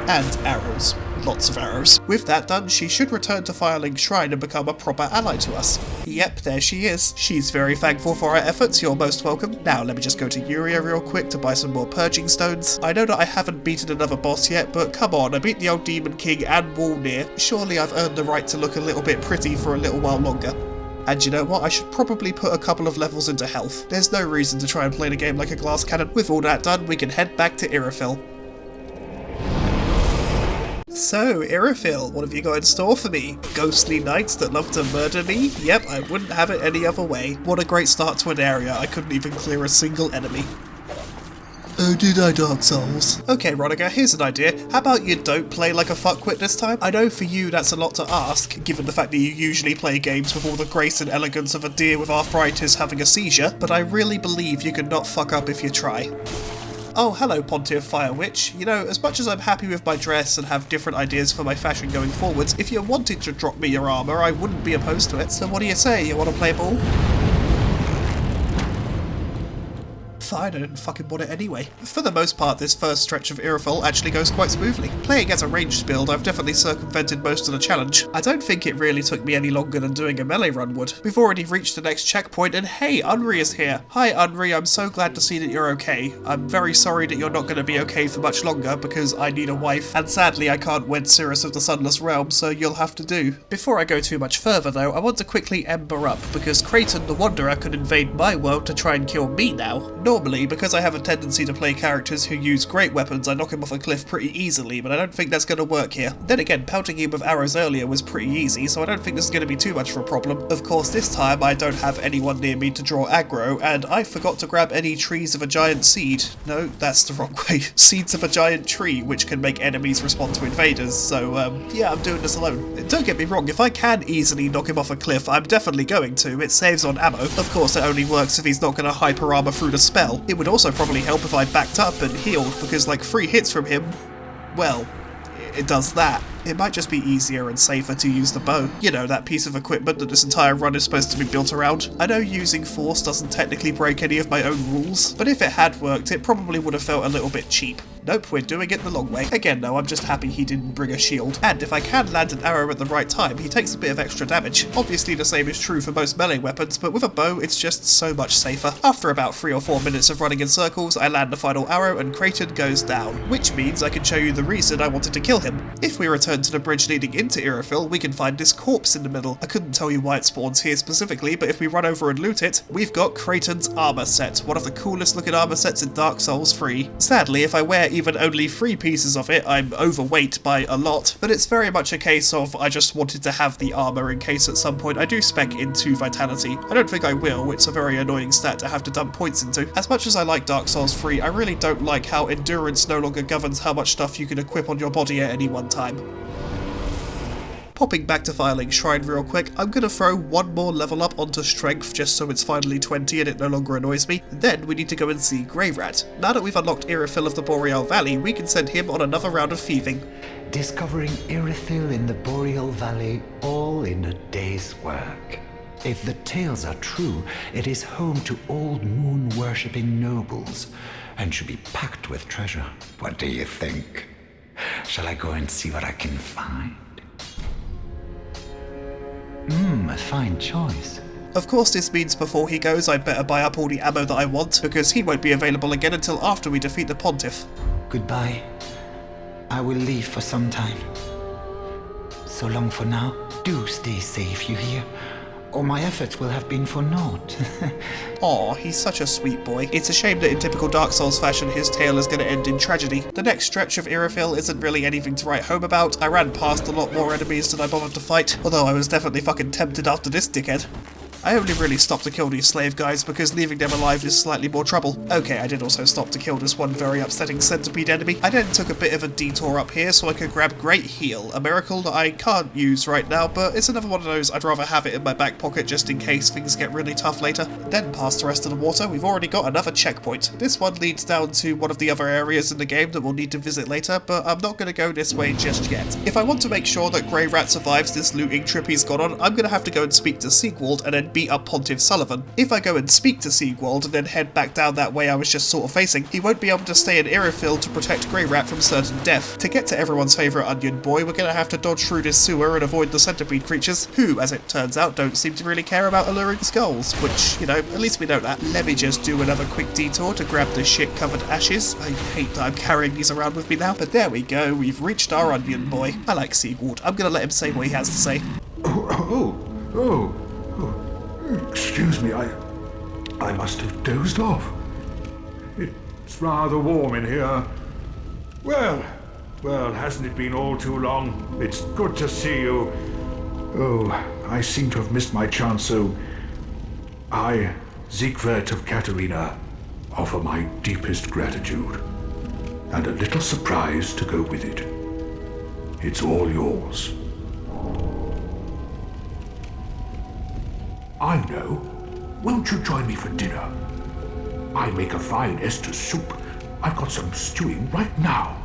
And arrows. lots of arrows. With that done, she should return to Firelink Shrine and become a proper ally to us. Yep, there she is. She's very thankful for our efforts, you're most welcome. Now let me just go to Yuria real quick to buy some more purging stones. I know that I haven't beaten another boss yet, but come on, I beat the old Demon King and Wolnir. Surely I've earned the right to look a little bit pretty for a little while longer. And you know what, I should probably put a couple of levels into health. There's no reason to try and play the game like a glass cannon. With all that done, we can head back to Irophil. So, Irophil, what have you got in store for me? Ghostly knights that love to murder me? Yep, I wouldn't have it any other way. What a great start to an area, I couldn't even clear a single enemy. Oh, did I, Dark Souls? Okay, Ronica, here's an idea. How about you don't play like a fuckwit this time? I know for you that's a lot to ask, given the fact that you usually play games with all the grace and elegance of a deer with arthritis having a seizure, but I really believe you can not fuck up if you try. Oh, hello, Pontiff Fire Witch. You know, as much as I'm happy with my dress and have different ideas for my fashion going forwards, if you wanted to drop me your armour, I wouldn't be opposed to it. So what do you say? You want to play ball? Fine, I didn't fucking want it anyway. For the most part, this first stretch of Irophil actually goes quite smoothly. Playing as a ranged build, I've definitely circumvented most of the challenge. I don't think it really took me any longer than doing a melee run would. We've already reached the next checkpoint, and hey, Unri is here. Hi Unri, I'm so glad to see that you're okay. I'm very sorry that you're not going to be okay for much longer, because I need a wife, and sadly I can't wed Cirrus of the Sunless Realm, so you'll have to do. Before I go too much further though, I want to quickly ember up, because Kraton the Wanderer could invade my world to try and kill me now. Normally, because I have a tendency to play characters who use great weapons, I knock him off a cliff pretty easily, but I don't think that's going to work here. Then again, pelting him with arrows earlier was pretty easy, so I don't think this is going to be too much of a problem. Of course, this time I don't have anyone near me to draw aggro, and I forgot to grab any trees of a giant seed. No, that's the wrong way. Seeds of a giant tree, which can make enemies respond to invaders, so yeah, I'm doing this alone. Don't get me wrong, if I can easily knock him off a cliff, I'm definitely going to. It saves on ammo. Of course, it only works if he's not going to hyper armor through the spell. It would also probably help if I backed up and healed, because like 3 hits from him, well, it does that. It might just be easier and safer to use the bow. You know, that piece of equipment that this entire run is supposed to be built around. I know using force doesn't technically break any of my own rules, but if it had worked, it probably would have felt a little bit cheap. Nope, we're doing it the long way. Again though, I'm just happy he didn't bring a shield. And if I can land an arrow at the right time, he takes a bit of extra damage. Obviously the same is true for most melee weapons, but with a bow, it's just so much safer. After about 3 or 4 minutes of running in circles, I land the final arrow and Kraton goes down, which means I can show you the reason I wanted to kill him. If we return to the bridge leading into Irophil, we can find this corpse in the middle. I couldn't tell you why it spawns here specifically, but if we run over and loot it, we've got Kraton's armor set, one of the coolest looking armor sets in Dark Souls 3. Sadly, if I wear even only 3 pieces of it, I'm overweight by a lot, but it's very much a case of I just wanted to have the armor in case at some point I do spec into Vitality. I don't think I will, it's a very annoying stat to have to dump points into. As much as I like Dark Souls 3, I really don't like how endurance no longer governs how much stuff you can equip on your body at any one time. Popping back to Firelink Shrine real quick, I'm gonna throw one more level up onto Strength just so it's finally 20 and it no longer annoys me. Then we need to go and see Greyrat. Now that we've unlocked Irophil of the Boreal Valley, we can send him on another round of thieving. Discovering Irophil in the Boreal Valley, all in a day's work. If the tales are true, it is home to old moon-worshipping nobles, and should be packed with treasure. What do you think? Shall I go and see what I can find? A fine choice. Of course this means before he goes I better buy up all the ammo that I want, because he won't be available again until after we defeat the Pontiff. Goodbye. I will leave for some time. So long for now. Do stay safe, you hear? Or my efforts will have been for naught. Aw, he's such a sweet boy. It's a shame that in typical Dark Souls fashion his tale is going to end in tragedy. The next stretch of Irophil isn't really anything to write home about. I ran past a lot more enemies than I bothered to fight, although I was definitely fucking tempted after this dickhead. I only really stopped to kill these slave guys because leaving them alive is slightly more trouble. Okay, I did also stop to kill this one very upsetting centipede enemy. I then took a bit of a detour up here so I could grab Great Heal, a miracle that I can't use right now, but it's another one of those I'd rather have it in my back pocket just in case things get really tough later. Then past the rest of the water, we've already got another checkpoint. This one leads down to one of the other areas in the game that we'll need to visit later, but I'm not going to go this way just yet. If I want to make sure that Greyrat survives this looting trip he's gone on, I'm going to have to go and speak to Sigwald and then beat up Pontiff Sullivan. If I go and speak to Siegwald and then head back down that way I was just sort of facing, he won't be able to stay in Irithyll to protect Grey Rat from certain death. To get to everyone's favourite onion boy, we're gonna have to dodge through this sewer and avoid the centipede creatures, who, as it turns out, don't seem to really care about alluring skulls, which, you know, at least we know that. Let me just do another quick detour to grab the shit-covered ashes. I hate that I'm carrying these around with me now, but there we go, we've reached our onion boy. I like Siegwald. I'm gonna let him say what he has to say. Excuse me, I must have dozed off. It's rather warm in here. Well, hasn't it been all too long? It's good to see you. Oh, I seem to have missed my chance, so I, Siegward of Katarina, offer my deepest gratitude, and a little surprise to go with it. It's all yours. I know. Won't you join me for dinner? I make a fine Esther soup. I've got some stewing right now.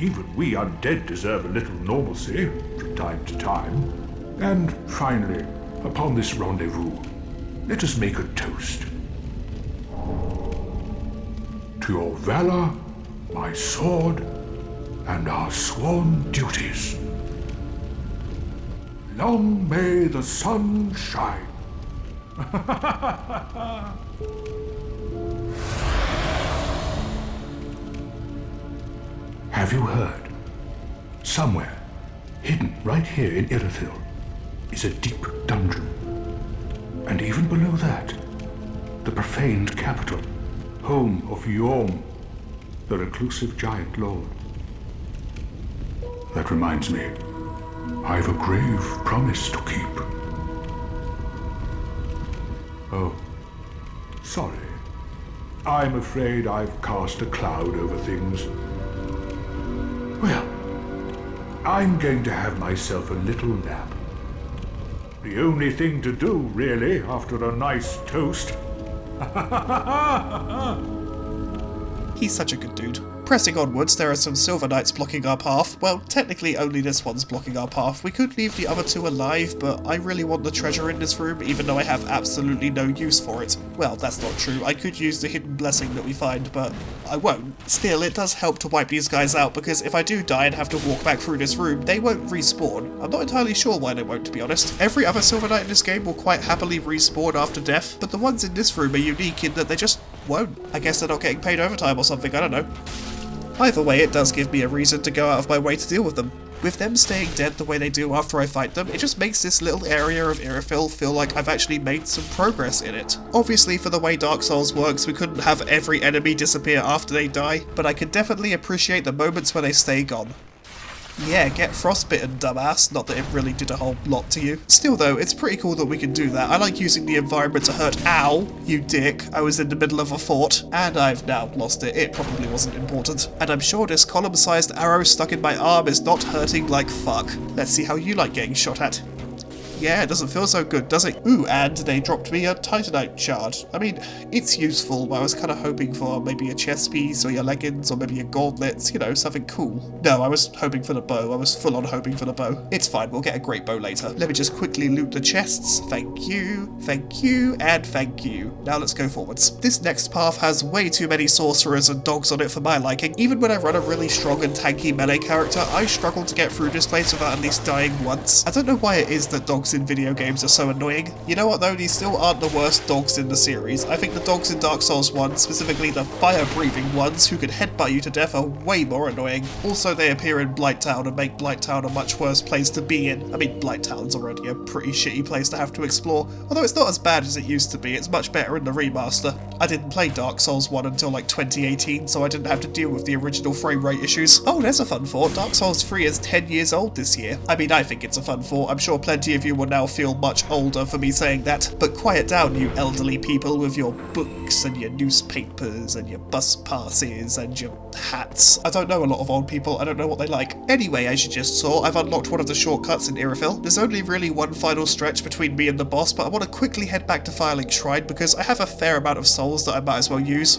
Even we undead deserve a little normalcy from time to time. And finally, upon this rendezvous, let us make a toast. To your valor, my sword, and our sworn duties. Long may the sun shine. Have you heard? Somewhere, hidden right here in Irithyll, is a deep dungeon. And even below that, the profaned capital, home of Yhorm, the reclusive giant lord. That reminds me, I've a grave promise to keep. Oh, sorry. I'm afraid I've cast a cloud over things. Well, I'm going to have myself a little nap. The only thing to do, really, after a nice toast. He's such a good dude. Pressing onwards, there are some Silver Knights blocking our path. Well, technically only this one's blocking our path. We could leave the other two alive, but I really want the treasure in this room, even though I have absolutely no use for it. Well, that's not true. I could use the hidden blessing that we find, but I won't. Still, it does help to wipe these guys out, because if I do die and have to walk back through this room, they won't respawn. I'm not entirely sure why they won't, to be honest. Every other Silver Knight in this game will quite happily respawn after death, but the ones in this room are unique in that they just won't. I guess they're not getting paid overtime or something, I don't know. Either way, it does give me a reason to go out of my way to deal with them. With them staying dead the way they do after I fight them, it just makes this little area of Irithyll feel like I've actually made some progress in it. Obviously, for the way Dark Souls works, we couldn't have every enemy disappear after they die, but I can definitely appreciate the moments where they stay gone. Yeah, get frostbitten, dumbass. Not that it really did a whole lot to you. Still though, it's pretty cool that we can do that. I like using the environment to hurt. Ow, you dick. I was in the middle of a fort, and I've now lost it. It probably wasn't important. And I'm sure this column-sized arrow stuck in my arm is not hurting like fuck. Let's see how you like getting shot at. Yeah, it doesn't feel so good, does it? Ooh, and they dropped me a Titanite shard. I mean, it's useful, but I was kind of hoping for maybe a chest piece, or your leggings, or maybe your gauntlets, you know, something cool. No, I was hoping for the bow. I was full on hoping for the bow. It's fine, we'll get a great bow later. Let me just quickly loot the chests. Thank you, and thank you. Now let's go forwards. This next path has way too many sorcerers and dogs on it for my liking. Even when I run a really strong and tanky melee character, I struggle to get through this place without at least dying once. I don't know why it is that dogs in video games are so annoying. You know what though, these still aren't the worst dogs in the series. I think the dogs in Dark Souls 1, specifically the fire-breathing ones who could headbutt you to death, are way more annoying. Also, they appear in Blighttown and make Blighttown a much worse place to be in. I mean, Blighttown's already a pretty shitty place to have to explore, although it's not as bad as it used to be. It's much better in the remaster. I didn't play Dark Souls 1 until like 2018, so I didn't have to deal with the original frame rate issues. Oh, there's a fun thought. Dark Souls 3 is 10 years old this year. I mean, I think it's a fun thought. I'm sure plenty of you will now feel much older for me saying that, but quiet down, you elderly people with your books and your newspapers and your bus passes and your hats. I don't know a lot of old people, I don't know what they like. Anyway, as you just saw, I've unlocked one of the shortcuts in Irithyll. There's only really one final stretch between me and the boss, but I want to quickly head back to Firelink Shrine because I have a fair amount of souls that I might as well use.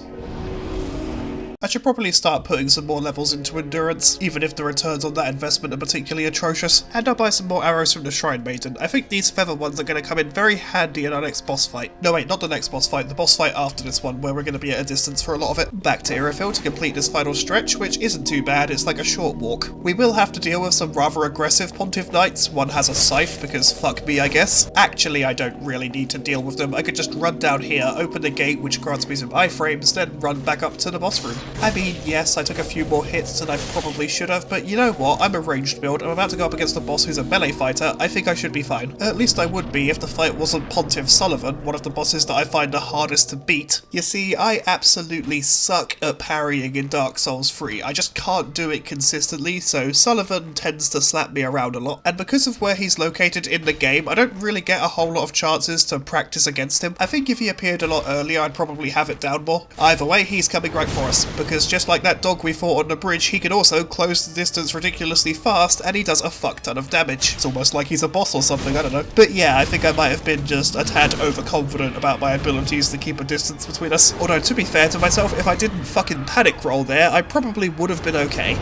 I should probably start putting some more levels into endurance, even if the returns on that investment are particularly atrocious. And I'll buy some more arrows from the Shrine Maiden. I think these feather ones are going to come in very handy in our next boss fight. No wait, not the next boss fight, the boss fight after this one, where we're going to be at a distance for a lot of it. Back to Irithyll to complete this final stretch, which isn't too bad, it's like a short walk. We will have to deal with some rather aggressive Pontiff Knights. One has a scythe, because fuck me I guess. Actually, I don't really need to deal with them. I could just run down here, open the gate which grants me some iframes, then run back up to the boss room. I mean, yes, I took a few more hits than I probably should have, but you know what, I'm a ranged build, I'm about to go up against a boss who's a melee fighter, I think I should be fine. At least I would be if the fight wasn't Pontiff Sullivan, one of the bosses that I find the hardest to beat. You see, I absolutely suck at parrying in Dark Souls 3, I just can't do it consistently, so Sullivan tends to slap me around a lot, and because of where he's located in the game, I don't really get a whole lot of chances to practice against him. I think if he appeared a lot earlier, I'd probably have it down more. Either way, he's coming right for us, because just like that dog we fought on the bridge, he can also close the distance ridiculously fast, and he does a fuck ton of damage. It's almost like he's a boss or something, I don't know. But yeah, I think I might have been just a tad overconfident about my abilities to keep a distance between us. Although, to be fair to myself, if I didn't fucking panic roll there, I probably would have been okay.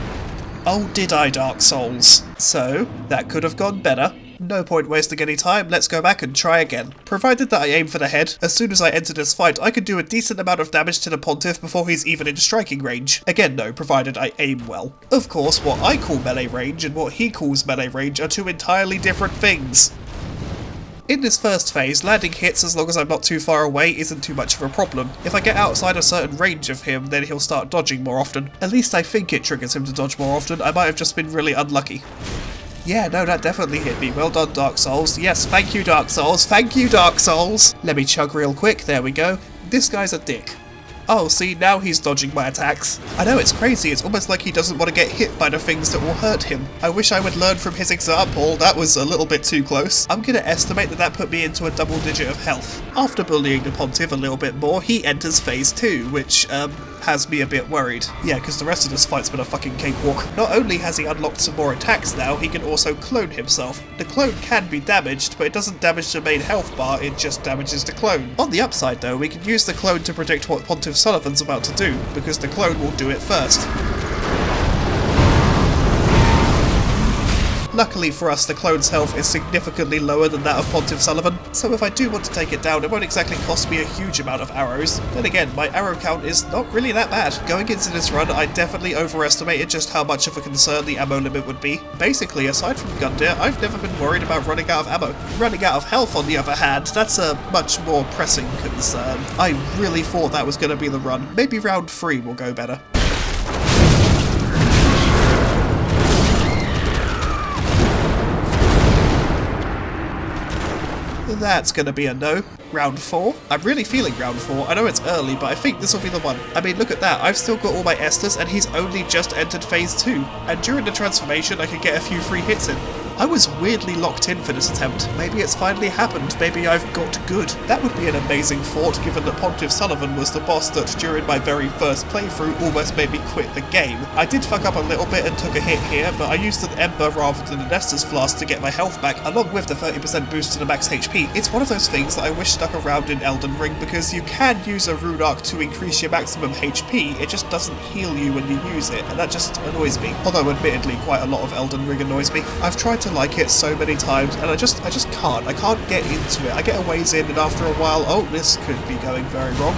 Oh, did I, Dark Souls? So, that could have gone better. No point wasting any time, let's go back and try again. Provided that I aim for the head, as soon as I enter this fight I could do a decent amount of damage to the Pontiff before he's even in striking range. Again though, provided I aim well. Of course, what I call melee range and what he calls melee range are two entirely different things. In this first phase, landing hits as long as I'm not too far away isn't too much of a problem. If I get outside a certain range of him, then he'll start dodging more often. At least I think it triggers him to dodge more often, I might have just been really unlucky. Yeah, no, that definitely hit me. Well done, Dark Souls. Yes, thank you, Dark Souls. Thank you, Dark Souls. Let me chug real quick. There we go. This guy's a dick. Oh, see, now he's dodging my attacks. I know, it's crazy. It's almost like he doesn't want to get hit by the things that will hurt him. I wish I would learn from his example. That was a little bit too close. I'm going to estimate that put me into a double digit of health. After bullying the Pontiff a little bit more, he enters phase 2, which, has me a bit worried. Yeah, because the rest of this fight's been a fucking cakewalk. Not only has he unlocked some more attacks now, he can also clone himself. The clone can be damaged, but it doesn't damage the main health bar, it just damages the clone. On the upside though, we can use the clone to predict what Pontiff Sullivan's about to do, because the clone will do it first. Luckily for us, the clone's health is significantly lower than that of Pontiff Sullivan, so if I do want to take it down, it won't exactly cost me a huge amount of arrows. Then again, my arrow count is not really that bad. Going into this run, I definitely overestimated just how much of a concern the ammo limit would be. Basically, aside from Gundyr, I've never been worried about running out of ammo. Running out of health, on the other hand, that's a much more pressing concern. I really thought that was going to be the run. Maybe round 3 will go better. That's gonna be a no. Round 4? I'm really feeling round 4. I know it's early, but I think this will be the one. I mean, look at that. I've still got all my Esters, and he's only just entered phase 2. And during the transformation, I could get a few free hits in. I was weirdly locked in for this attempt. Maybe it's finally happened. Maybe I've got good. That would be an amazing thought, given that Pontiff Sullivan was the boss that, during my very first playthrough, almost made me quit the game. I did fuck up a little bit and took a hit here, but I used an Ember rather than an Estus Flask to get my health back, along with the 30% boost to the max HP. It's one of those things that I wish stuck around in Elden Ring, because you can use a Rune Arc to increase your maximum HP, it just doesn't heal you when you use it, and that just annoys me. Although admittedly, quite a lot of Elden Ring annoys me. I've tried to like it so many times, and I just can't. I can't get into it. I get a ways in, and after a while, oh, this could be going very wrong.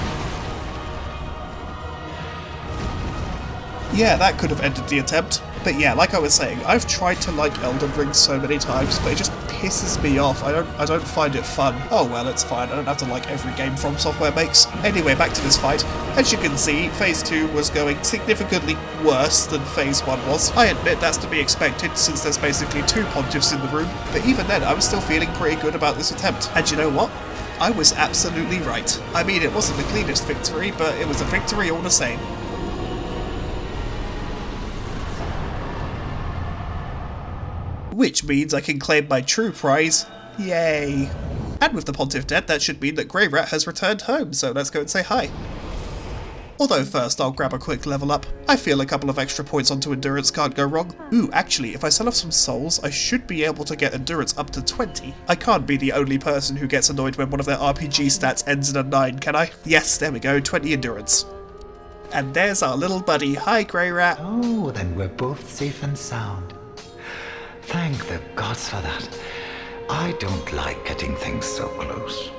Yeah, that could have ended the attempt. But yeah, like I was saying, I've tried to like Elden Ring so many times, but it just pisses me off. I don't find it fun. Oh well, it's fine. I don't have to like every game From Software makes. Anyway, back to this fight. As you can see, Phase 2 was going significantly worse than Phase 1 was. I admit that's to be expected, since there's basically 2 Pontiffs in the room, but even then, I was still feeling pretty good about this attempt. And you know what? I was absolutely right. I mean, it wasn't the cleanest victory, but it was a victory all the same. Which means I can claim my true prize. Yay! And with the Pontiff dead, that should mean that Grey Rat has returned home, so let's go and say hi. Although first I'll grab a quick level up. I feel a couple of extra points onto Endurance can't go wrong. Ooh, actually, if I sell off some souls, I should be able to get Endurance up to 20. I can't be the only person who gets annoyed when one of their RPG stats ends in a 9, can I? Yes, there we go, 20 Endurance. And there's our little buddy. Hi, Grey Rat. Oh, then we're both safe and sound. Thank the gods for that. I don't like getting things so close.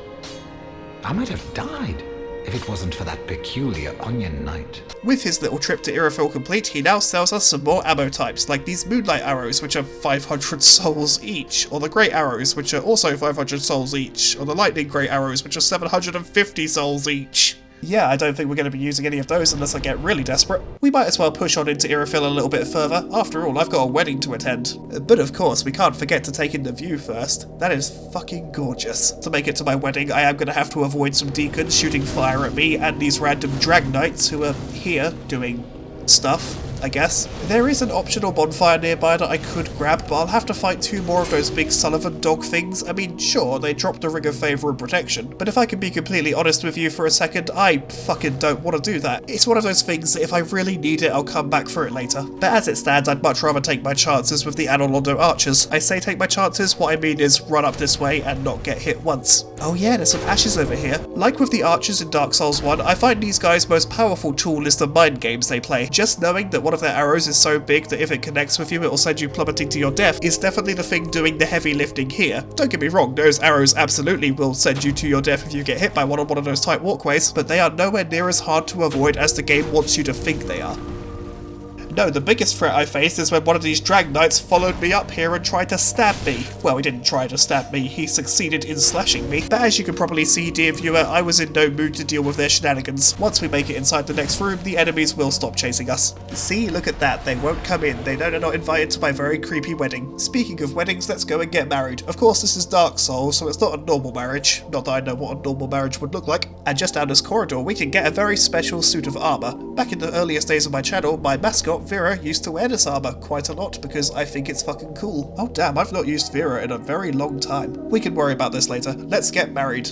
I might have died if it wasn't for that peculiar onion knight. With his little trip to Irophil complete, he now sells us some more ammo types, like these moonlight arrows, which are 500 souls each, or the great arrows, which are also 500 souls each, or the lightning great arrows, which are 750 souls each. Yeah, I don't think we're going to be using any of those unless I get really desperate. We might as well push on into Irophil a little bit further. After all, I've got a wedding to attend. But of course, we can't forget to take in the view first. That is fucking gorgeous. To make it to my wedding, I am going to have to avoid some deacons shooting fire at me and these random drag knights who are here doing stuff, I guess. There is an optional bonfire nearby that I could grab, but I'll have to fight 2 more of those big Sullivan dog things. I mean, sure, they dropped a ring of favour and protection, but if I can be completely honest with you for a second, I fucking don't want to do that. It's one of those things that if I really need it, I'll come back for it later. But as it stands, I'd much rather take my chances with the Anolondo archers. I say take my chances, what I mean is run up this way and not get hit once. Oh yeah, there's some ashes over here. Like with the archers in Dark Souls 1, I find these guys' most powerful tool is the mind games they play. Just knowing that one of their arrows is so big that if it connects with you it will send you plummeting to your death is definitely the thing doing the heavy lifting here. Don't get me wrong, those arrows absolutely will send you to your death if you get hit by one on one of those tight walkways, but they are nowhere near as hard to avoid as the game wants you to think they are. No, the biggest threat I faced is when one of these drag knights followed me up here and tried to stab me. Well, he didn't try to stab me, he succeeded in slashing me. But as you can probably see, dear viewer, I was in no mood to deal with their shenanigans. Once we make it inside the next room, the enemies will stop chasing us. See, look at that, they won't come in. They know they're not invited to my very creepy wedding. Speaking of weddings, let's go and get married. Of course, this is Dark Souls, so it's not a normal marriage. Not that I know what a normal marriage would look like. And just down this corridor, we can get a very special suit of armour. Back in the earliest days of my channel, my mascot, Vera, used to wear this armour quite a lot because I think it's fucking cool. Oh damn, I've not used Vera in a very long time. We can worry about this later. Let's get married.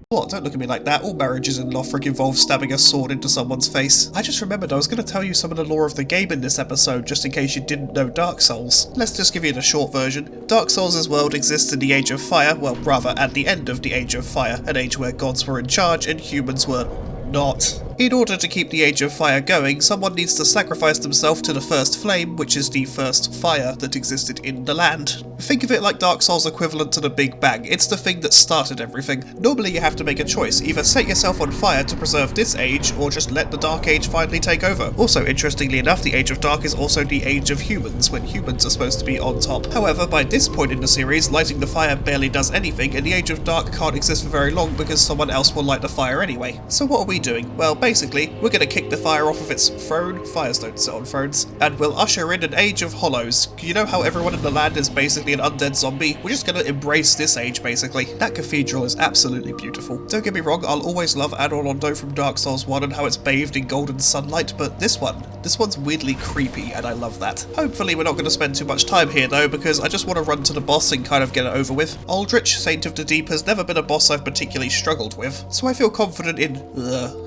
What? Don't look at me like that. All marriages in Lothric involve stabbing a sword into someone's face. I just remembered I was going to tell you some of the lore of the game in this episode, just in case you didn't know Dark Souls. Let's just give you the short version. Dark Souls' world exists in the Age of Fire, well, rather at the end of the Age of Fire, an age where gods were in charge and humans were not. In order to keep the Age of Fire going, someone needs to sacrifice themselves to the first flame, which is the first fire that existed in the land. Think of it like Dark Souls' equivalent to the Big Bang. It's the thing that started everything. Normally you have to make a choice, either set yourself on fire to preserve this age, or just let the Dark Age finally take over. Also, interestingly enough, the Age of Dark is also the Age of Humans, when humans are supposed to be on top. However, by this point in the series, lighting the fire barely does anything, and the Age of Dark can't exist for very long because someone else will light the fire anyway. So what are we doing? Well, basically, we're going to kick the fire off of its throne, fires don't sit on thrones, and we'll usher in an age of hollows. You know how everyone in the land is basically an undead zombie? We're just going to embrace this age, basically. That cathedral is absolutely beautiful. Don't get me wrong, I'll always love Anolondo from Dark Souls 1 and how it's bathed in golden sunlight, but this one's weirdly creepy, and I love that. Hopefully we're not going to spend too much time here though, because I just want to run to the boss and kind of get it over with. Aldrich, Saint of the Deep, has never been a boss I've particularly struggled with, so I feel confident in...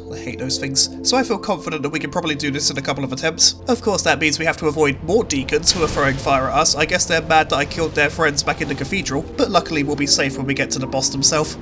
I hate those things. So I feel confident that we can probably do this in a couple of attempts. Of course that means we have to avoid more deacons who are throwing fire at us. I guess they're mad that I killed their friends back in the cathedral, but luckily we'll be safe when we get to the boss himself.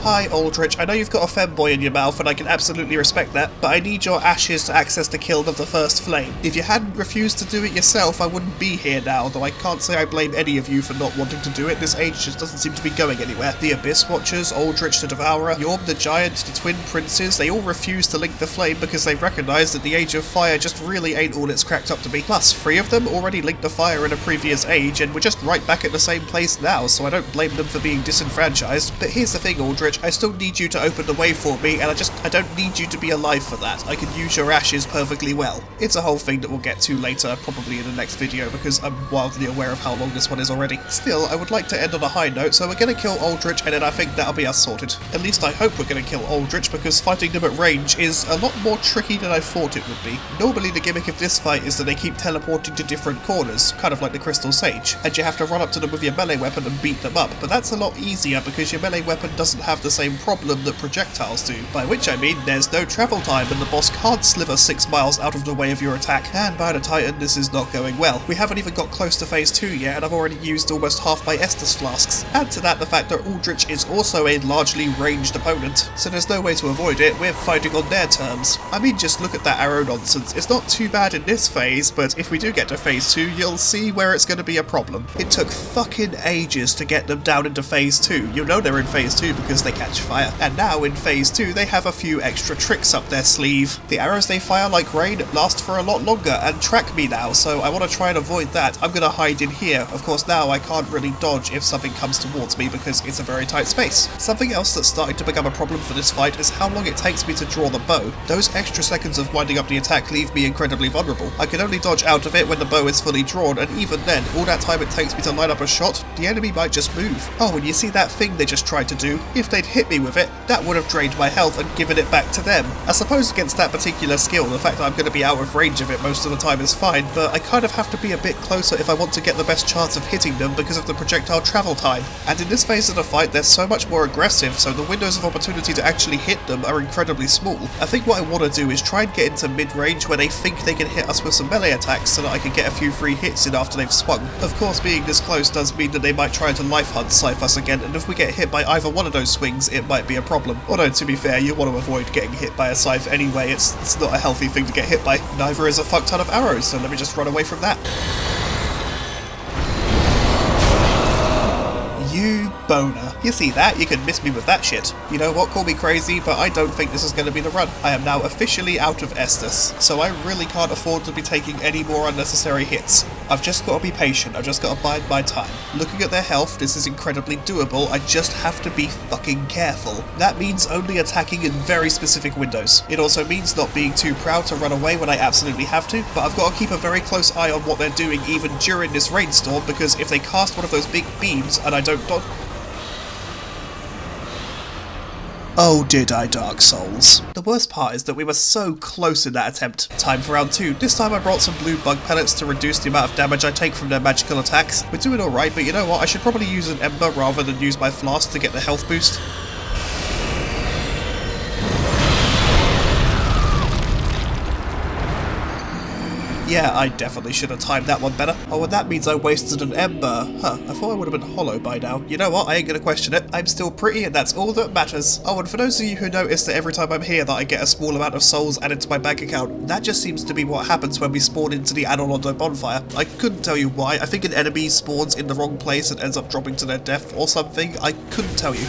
Hi, Aldrich. I know you've got a femboy in your mouth, and I can absolutely respect that, but I need your ashes to access the kiln of the first flame. If you hadn't refused to do it yourself, I wouldn't be here now, though I can't say I blame any of you for not wanting to do it. This age just doesn't seem to be going anywhere. The Abyss Watchers, Aldrich the Devourer, Yorm the Giant, the Twin Princes, they all refuse to link the flame because they recognise that the Age of Fire just really ain't all it's cracked up to be. Plus, 3 of them already linked the fire in a previous age, and we're just right back at the same place now, so I don't blame them for being disenfranchised. But here's the thing, Aldrich, Aldrich, I still need you to open the way for me, and I don't need you to be alive for that. I can use your ashes perfectly well. It's a whole thing that we'll get to later, probably in the next video, because I'm wildly aware of how long this one is already. Still, I would like to end on a high note, so we're gonna kill Aldrich, and then I think that'll be us sorted. At least I hope we're gonna kill Aldrich, because fighting them at range is a lot more tricky than I thought it would be. Normally the gimmick of this fight is that they keep teleporting to different corners, kind of like the Crystal Sage, and you have to run up to them with your melee weapon and beat them up, but that's a lot easier because your melee weapon doesn't have the same problem that projectiles do, by which I mean there's no travel time and the boss can't slither 6 miles out of the way of your attack, and by the Titan this is not going well. We haven't even got close to phase 2 yet and I've already used almost half my Estus flasks. Add to that the fact that Aldrich is also a largely ranged opponent, so there's no way to avoid it, we're fighting on their terms. I mean, just look at that arrow nonsense. It's not too bad in this phase, but if we do get to phase 2, you'll see where it's going to be a problem. It took fucking ages to get them down into phase 2. You know they're in phase 2 because they catch fire. And now in phase 2, they have a few extra tricks up their sleeve. The arrows they fire like rain last for a lot longer and track me now, so I want to try and avoid that. I'm going to hide in here. Of course, now I can't really dodge if something comes towards me because it's a very tight space. Something else that's starting to become a problem for this fight is how long it takes me to draw the bow. Those extra seconds of winding up the attack leave me incredibly vulnerable. I can only dodge out of it when the bow is fully drawn, and even then, all that time it takes me to line up a shot, the enemy might just move. Oh, and you see that thing they just tried to do? If they'd hit me with it, that would have drained my health and given it back to them. I suppose against that particular skill, the fact that I'm going to be out of range of it most of the time is fine, but I kind of have to be a bit closer if I want to get the best chance of hitting them because of the projectile travel time. And in this phase of the fight, they're so much more aggressive, so the windows of opportunity to actually hit them are incredibly small. I think what I want to do is try and get into mid-range where they think they can hit us with some melee attacks so that I can get a few free hits in after they've swung. Of course, being this close does mean that they might try to life hunt scythe us again, and if we get hit by either one of those swings, it might be a problem. Although, to be fair, you want to avoid getting hit by a scythe anyway, it's not a healthy thing to get hit by. Neither is a fuck ton of arrows, so let me just run away from that. You boner. You see that? You can miss me with that shit. You know what, call me crazy, but I don't think this is going to be the run. I am now officially out of Estus, so I really can't afford to be taking any more unnecessary hits. I've just got to be patient, I've just got to bide my time. Looking at their health, this is incredibly doable, I just have to be fucking careful. That means only attacking in very specific windows. It also means not being too proud to run away when I absolutely have to, but I've got to keep a very close eye on what they're doing even during this rainstorm, because if they cast one of those big beams and I don't dodge... Oh, did I, Dark Souls. The worst part is that we were so close in that attempt. Time for round 2. This time I brought some blue bug pellets to reduce the amount of damage I take from their magical attacks. We're doing alright, but you know what, I should probably use an ember rather than use my flask to get the health boost. Yeah, I definitely should have timed that one better. Oh, and that means I wasted an ember. Huh, I thought I would have been hollow by now. You know what, I ain't gonna question it. I'm still pretty and that's all that matters. Oh, and for those of you who notice that every time I'm here that I get a small amount of souls added to my bank account, that just seems to be what happens when we spawn into the Anolondo bonfire. I couldn't tell you why. I think an enemy spawns in the wrong place and ends up dropping to their death or something. I couldn't tell you.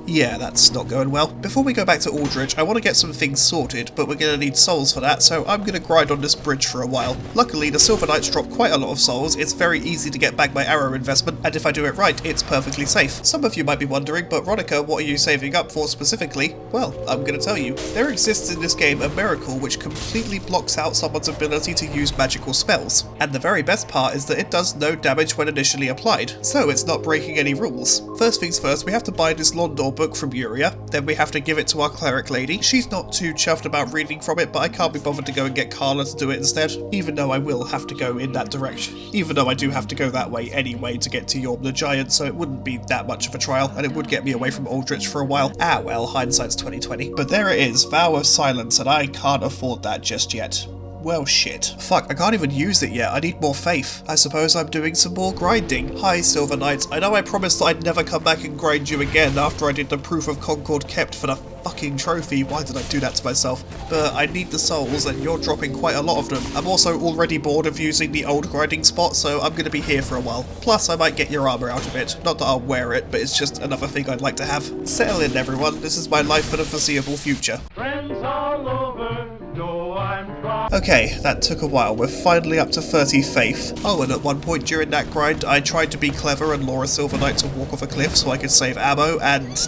Yeah, that's not going well. Before we go back to Aldrich, I want to get some things sorted, but we're going to need souls for that, so I'm going to grind on this bridge for a while. Luckily, the Silver Knights drop quite a lot of souls, it's very easy to get back my arrow investment, and if I do it right, it's perfectly safe. Some of you might be wondering, but Ronica, what are you saving up for specifically? Well, I'm going to tell you. There exists in this game a miracle which completely blocks out someone's ability to use magical spells, and the very best part is that it does no damage when initially applied, so it's not breaking any rules. First things first, we have to buy this Londor book from Uria, then we have to give it to our cleric lady. She's not too chuffed about reading from it, but I can't be bothered to go and get Carla to do it instead, even though I will have to go in that direction. Even though I do have to go that way anyway to get to Yorm the Giant, so it wouldn't be that much of a trial, and it would get me away from Aldrich for a while. Ah well, hindsight's 20/20. But there it is, Vow of Silence, and I can't afford that just yet. Well shit. Fuck, I can't even use it yet, I need more faith. I suppose I'm doing some more grinding. Hi Silver Knights, I know I promised that I'd never come back and grind you again after I did the Proof of Concord kept for the fucking trophy, why did I do that to myself? But I need the souls and you're dropping quite a lot of them. I'm also already bored of using the old grinding spot, so I'm gonna be here for a while. Plus I might get your armor out of it. Not that I'll wear it, but it's just another thing I'd like to have. Settle in everyone, this is my life for the foreseeable future. Friends all over, though I'm Okay, that took a while. We're finally up to 30 faith. Oh, and at one point during that grind, I tried to be clever and lure a Silver Knight to walk off a cliff so I could save ammo, and,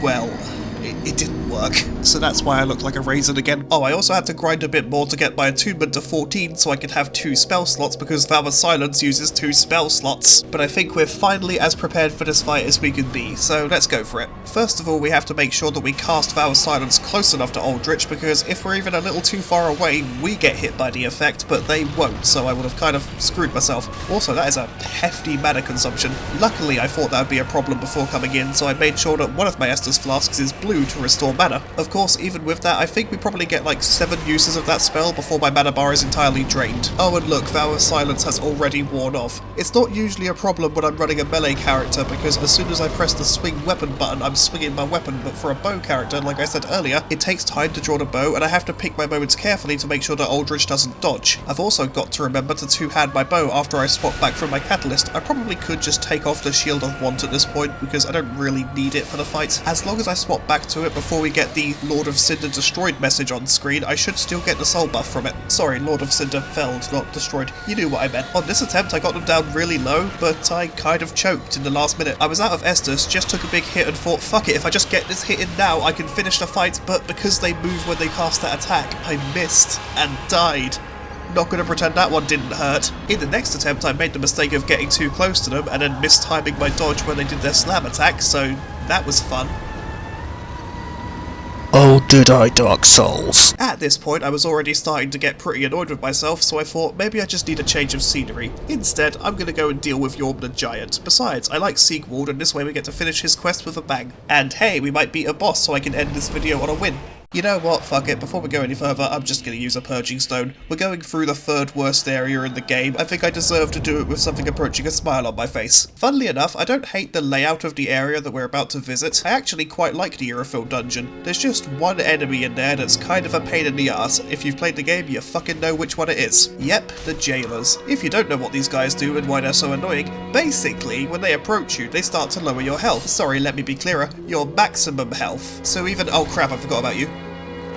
well, it didn't work. So that's why I look like a raisin again. Oh, I also had to grind a bit more to get my attunement to 14 so I could have 2 spell slots because Vow of Silence uses 2 spell slots. But I think we're finally as prepared for this fight as we can be, so let's go for it. First of all, we have to make sure that we cast Vow of Silence close enough to Lothric, because if we're even a little too far away, we get hit by the effect, but they won't, so I would have kind of screwed myself. Also, that is a hefty mana consumption. Luckily, I thought that would be a problem before coming in, so I made sure that one of my Estus flasks is blue to restore mana. Of course, even with that, I think we probably get like 7 uses of that spell before my mana bar is entirely drained. Oh, and look, Vow of Silence has already worn off. It's not usually a problem when I'm running a melee character, because as soon as I press the swing weapon button, I'm swinging my weapon, but for a bow character, like I said earlier, it takes time to draw the bow, and I have to pick my moments carefully to make sure that Lothric doesn't dodge. I've also got to remember to two-hand my bow after I swap back from my catalyst. I probably could just take off the Shield of Want at this point, because I don't really need it for the fight. As long as I swap back to it before we get the Lord of Cinder destroyed message on screen, I should still get the soul buff from it. Sorry, Lord of Cinder felled, not destroyed. You knew what I meant. On this attempt, I got them down really low, but I kind of choked in the last minute. I was out of Estus, just took a big hit and thought, fuck it, if I just get this hit in now, I can finish the fight, but because they move when they cast that attack, I missed and died. Not gonna pretend that one didn't hurt. In the next attempt, I made the mistake of getting too close to them and then mistiming my dodge when they did their slam attack, so that was fun. Oh, did I, Dark Souls? At this point, I was already starting to get pretty annoyed with myself, so I thought maybe I just need a change of scenery. Instead, I'm gonna go and deal with Yorm the Giant. Besides, I like Siegwald, and this way we get to finish his quest with a bang. And hey, we might beat a boss, so I can end this video on a win. You know what, fuck it, before we go any further, I'm just going to use a Purging Stone. We're going through the 3rd worst area in the game. I think I deserve to do it with something approaching a smile on my face. Funnily enough, I don't hate the layout of the area that we're about to visit. I actually quite like the Irithyll dungeon. There's just one enemy in there that's kind of a pain in the ass. If you've played the game, you fucking know which one it is. Yep, the Jailers. If you don't know what these guys do and why they're so annoying, basically, when they approach you, they start to lower your health. Sorry, let me be clearer. Your maximum health. So even- oh crap, I forgot about you.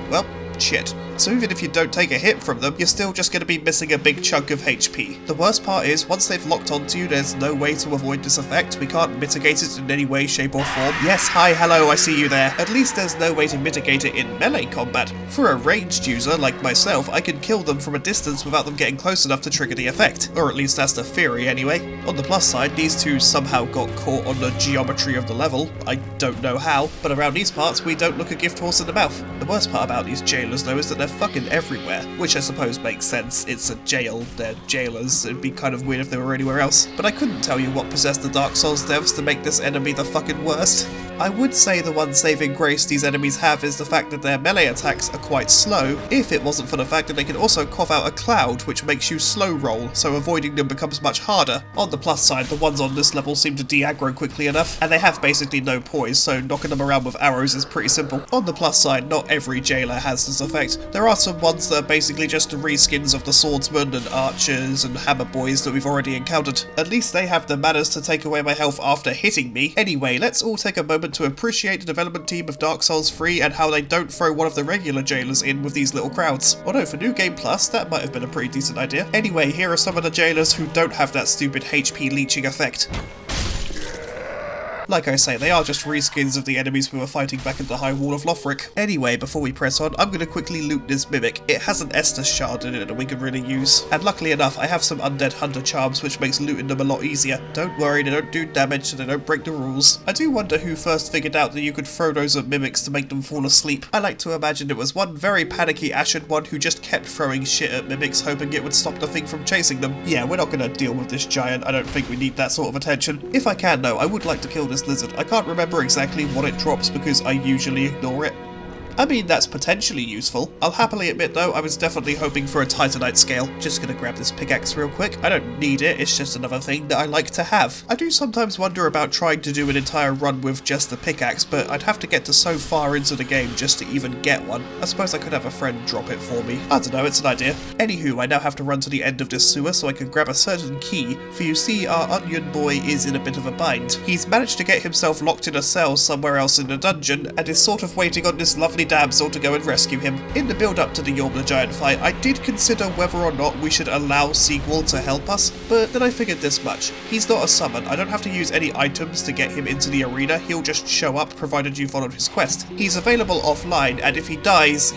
Well, shit. So even if you don't take a hit from them, you're still just going to be missing a big chunk of HP. The worst part is, once they've locked onto you, there's no way to avoid this effect. We can't mitigate it in any way, shape or form. Yes, hi, hello, I see you there. At least there's no way to mitigate it in melee combat. For a ranged user, like myself, I can kill them from a distance without them getting close enough to trigger the effect. Or at least that's the theory anyway. On the plus side, these two somehow got caught on the geometry of the level. I don't know how, but around these parts we don't look a gift horse in the mouth. The worst part about these jailers though is that they're fucking everywhere, which I suppose makes sense. It's a jail, they're jailers, it'd be kind of weird if they were anywhere else. But I couldn't tell you what possessed the Dark Souls devs to make this enemy the fucking worst. I would say the one saving grace these enemies have is the fact that their melee attacks are quite slow, if it wasn't for the fact that they can also cough out a cloud, which makes you slow roll, so avoiding them becomes much harder. On the plus side, the ones on this level seem to de-aggro quickly enough, and they have basically no poise, so knocking them around with arrows is pretty simple. On the plus side, not every jailer has this effect. There are some ones that are basically just reskins of the swordsmen and archers and hammer boys that we've already encountered. At least they have the manners to take away my health after hitting me. Anyway, let's all take a moment to appreciate the development team of Dark Souls 3 and how they don't throw one of the regular jailers in with these little crowds. Although for New Game Plus, that might have been a pretty decent idea. Anyway, here are some of the jailers who don't have that stupid HP leeching effect. Like I say, they are just reskins of the enemies we were fighting back at the High Wall of Lothric. Anyway, before we press on, I'm going to quickly loot this Mimic. It has an Estus shard in it that we can really use. And luckily enough, I have some Undead Hunter charms which makes looting them a lot easier. Don't worry, they don't do damage and they don't break the rules. I do wonder who first figured out that you could throw those at Mimics to make them fall asleep. I like to imagine it was one very panicky Ashen one who just kept throwing shit at Mimics hoping it would stop the thing from chasing them. Yeah, we're not going to deal with this giant. I don't think we need that sort of attention. If I can though, I would like to kill this lizard. I can't remember exactly what it drops because I usually ignore it. I mean, that's potentially useful. I'll happily admit though, I was definitely hoping for a Titanite scale. Just gonna grab this pickaxe real quick. I don't need it, it's just another thing that I like to have. I do sometimes wonder about trying to do an entire run with just the pickaxe, but I'd have to get to so far into the game just to even get one. I suppose I could have a friend drop it for me. I don't know, it's an idea. Anywho, I now have to run to the end of this sewer so I can grab a certain key, for you see our onion boy is in a bit of a bind. He's managed to get himself locked in a cell somewhere else in the dungeon, and is sort of waiting on this lovely damsel to go and rescue him. In the build up to the Yorm the Giant fight, I did consider whether or not we should allow Sigwald to help us, but then I figured this much. He's not a summon, I don't have to use any items to get him into the arena, he'll just show up provided you followed his quest. He's available offline, and if he dies,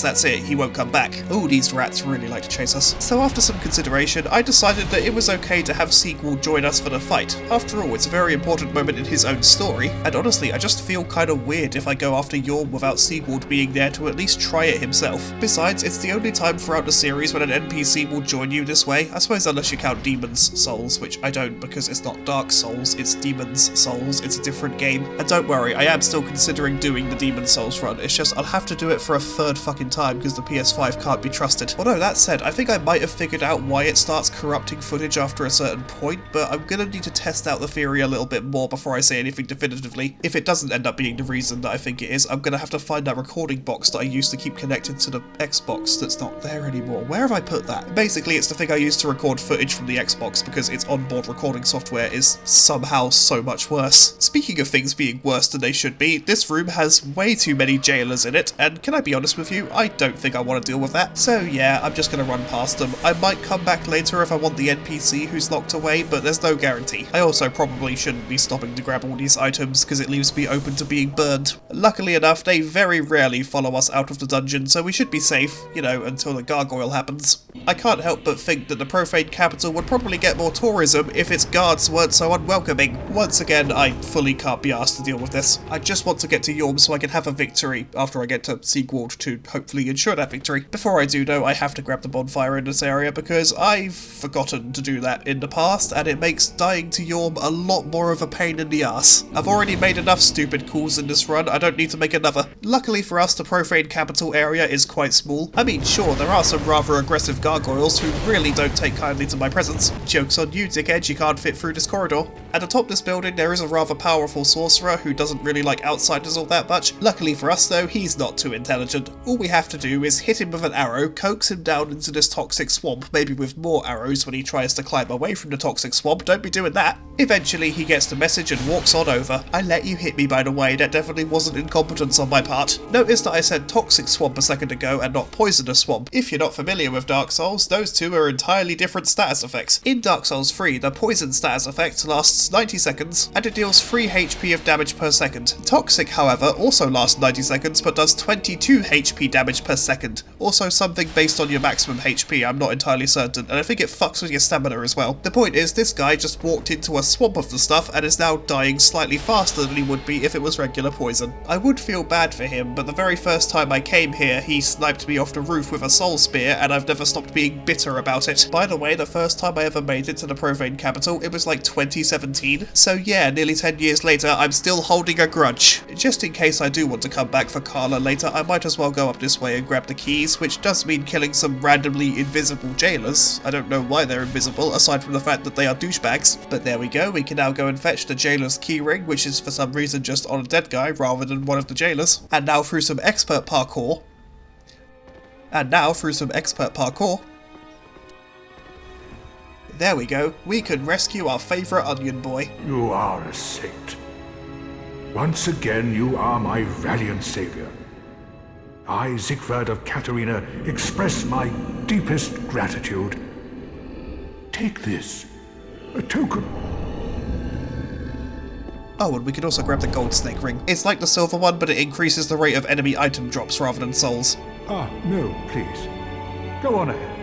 that's it, he won't come back. Oh, these rats really like to chase us. So after some consideration, I decided that it was okay to have Sigwald join us for the fight. After all, it's a very important moment in his own story, and honestly, I just feel kinda weird if I go after Yorm without Sigwald being there to at least try it himself. Besides, it's the only time throughout the series when an NPC will join you this way, I suppose unless you count Demon's Souls, which I don't because it's not Dark Souls, it's Demon's Souls, it's a different game. And don't worry, I am still considering doing the Demon's Souls run, it's just I'll have to do it for a third fucking time because the PS5 can't be trusted. Although that said, I think I might have figured out why it starts corrupting footage after a certain point, but I'm gonna need to test out the theory a little bit more before I say anything definitively. If it doesn't end up being the reason that I think it is, I'm gonna have to find that recording box that I used to keep connected to the Xbox that's not there anymore. Where have I put that? Basically, it's the thing I used to record footage from the Xbox because its onboard recording software is somehow so much worse. Speaking of things being worse than they should be, this room has way too many jailers in it, and can I be honest with you, I don't think I want to deal with that. So yeah, I'm just gonna run past them. I might come back later if I want the NPC who's locked away, but there's no guarantee. I also probably shouldn't be stopping to grab all these items because it leaves me open to being burned. Luckily enough, they very rarely follow us out of the dungeon, so we should be safe, you know, until the gargoyle happens. I can't help but think that the profane capital would probably get more tourism if its guards weren't so unwelcoming. Once again, I fully can't be asked to deal with this. I just want to get to Yorm so I can have a victory after I get to Sigwald to hopefully ensure that victory. Before I do though, I have to grab the bonfire in this area because I've forgotten to do that in the past, and it makes dying to Yorm a lot more of a pain in the ass. I've already made enough stupid calls in this run, I don't need to make another. Luckily for us, the profane capital area is quite small. I mean, sure, there are some rather aggressive gargoyles who really don't take kindly to my presence. Joke's on you, dickhead, you can't fit through this corridor. At atop this building, there is a rather powerful sorcerer who doesn't really like outsiders all that much. Luckily for us though, he's not too intelligent. All we have to do is hit him with an arrow, coax him down into this toxic swamp, maybe with more arrows when he tries to climb away from the toxic swamp, don't be doing that. Eventually he gets the message and walks on over. I let you hit me by the way, that definitely wasn't incompetence on my part. Notice that I said toxic swamp a second ago and not poisonous swamp. If you're not familiar with Dark Souls, those two are entirely different status effects. In Dark Souls 3, the poison status effect lasts 90 seconds and it deals 3 HP of damage per second. Toxic, however, also lasts 90 seconds but does 22 HP damage per second. Also something based on your maximum HP, I'm not entirely certain, and I think it fucks with your stamina as well. The point is, this guy just walked into a swamp of the stuff and is now dying slightly faster than he would be if it was regular poison. I would feel bad for him, but the very first time I came here, he sniped me off the roof with a soul spear, and I've never stopped being bitter about it. By the way, the first time I ever made it to the profane capital, it was like 2017, so yeah, nearly 10 years later, I'm still holding a grudge. Just in case I do want to come back for Carla later, I might as well go up this way and grab the keys, which does mean killing some randomly invisible jailers. I don't know why they're invisible, aside from the fact that they are douchebags. But there we go, we can now go and fetch the jailer's keyring, which is for some reason just on a dead guy rather than one of the jailers. And now through some expert parkour, there we go, we can rescue our favourite onion boy. You are a saint. Once again, you are my valiant saviour. I, Siegfried of Katarina, express my deepest gratitude. Take this, a token. Oh, and we could also grab the gold snake ring. It's like the silver one, but it increases the rate of enemy item drops rather than souls. Ah, no, please. Go on ahead.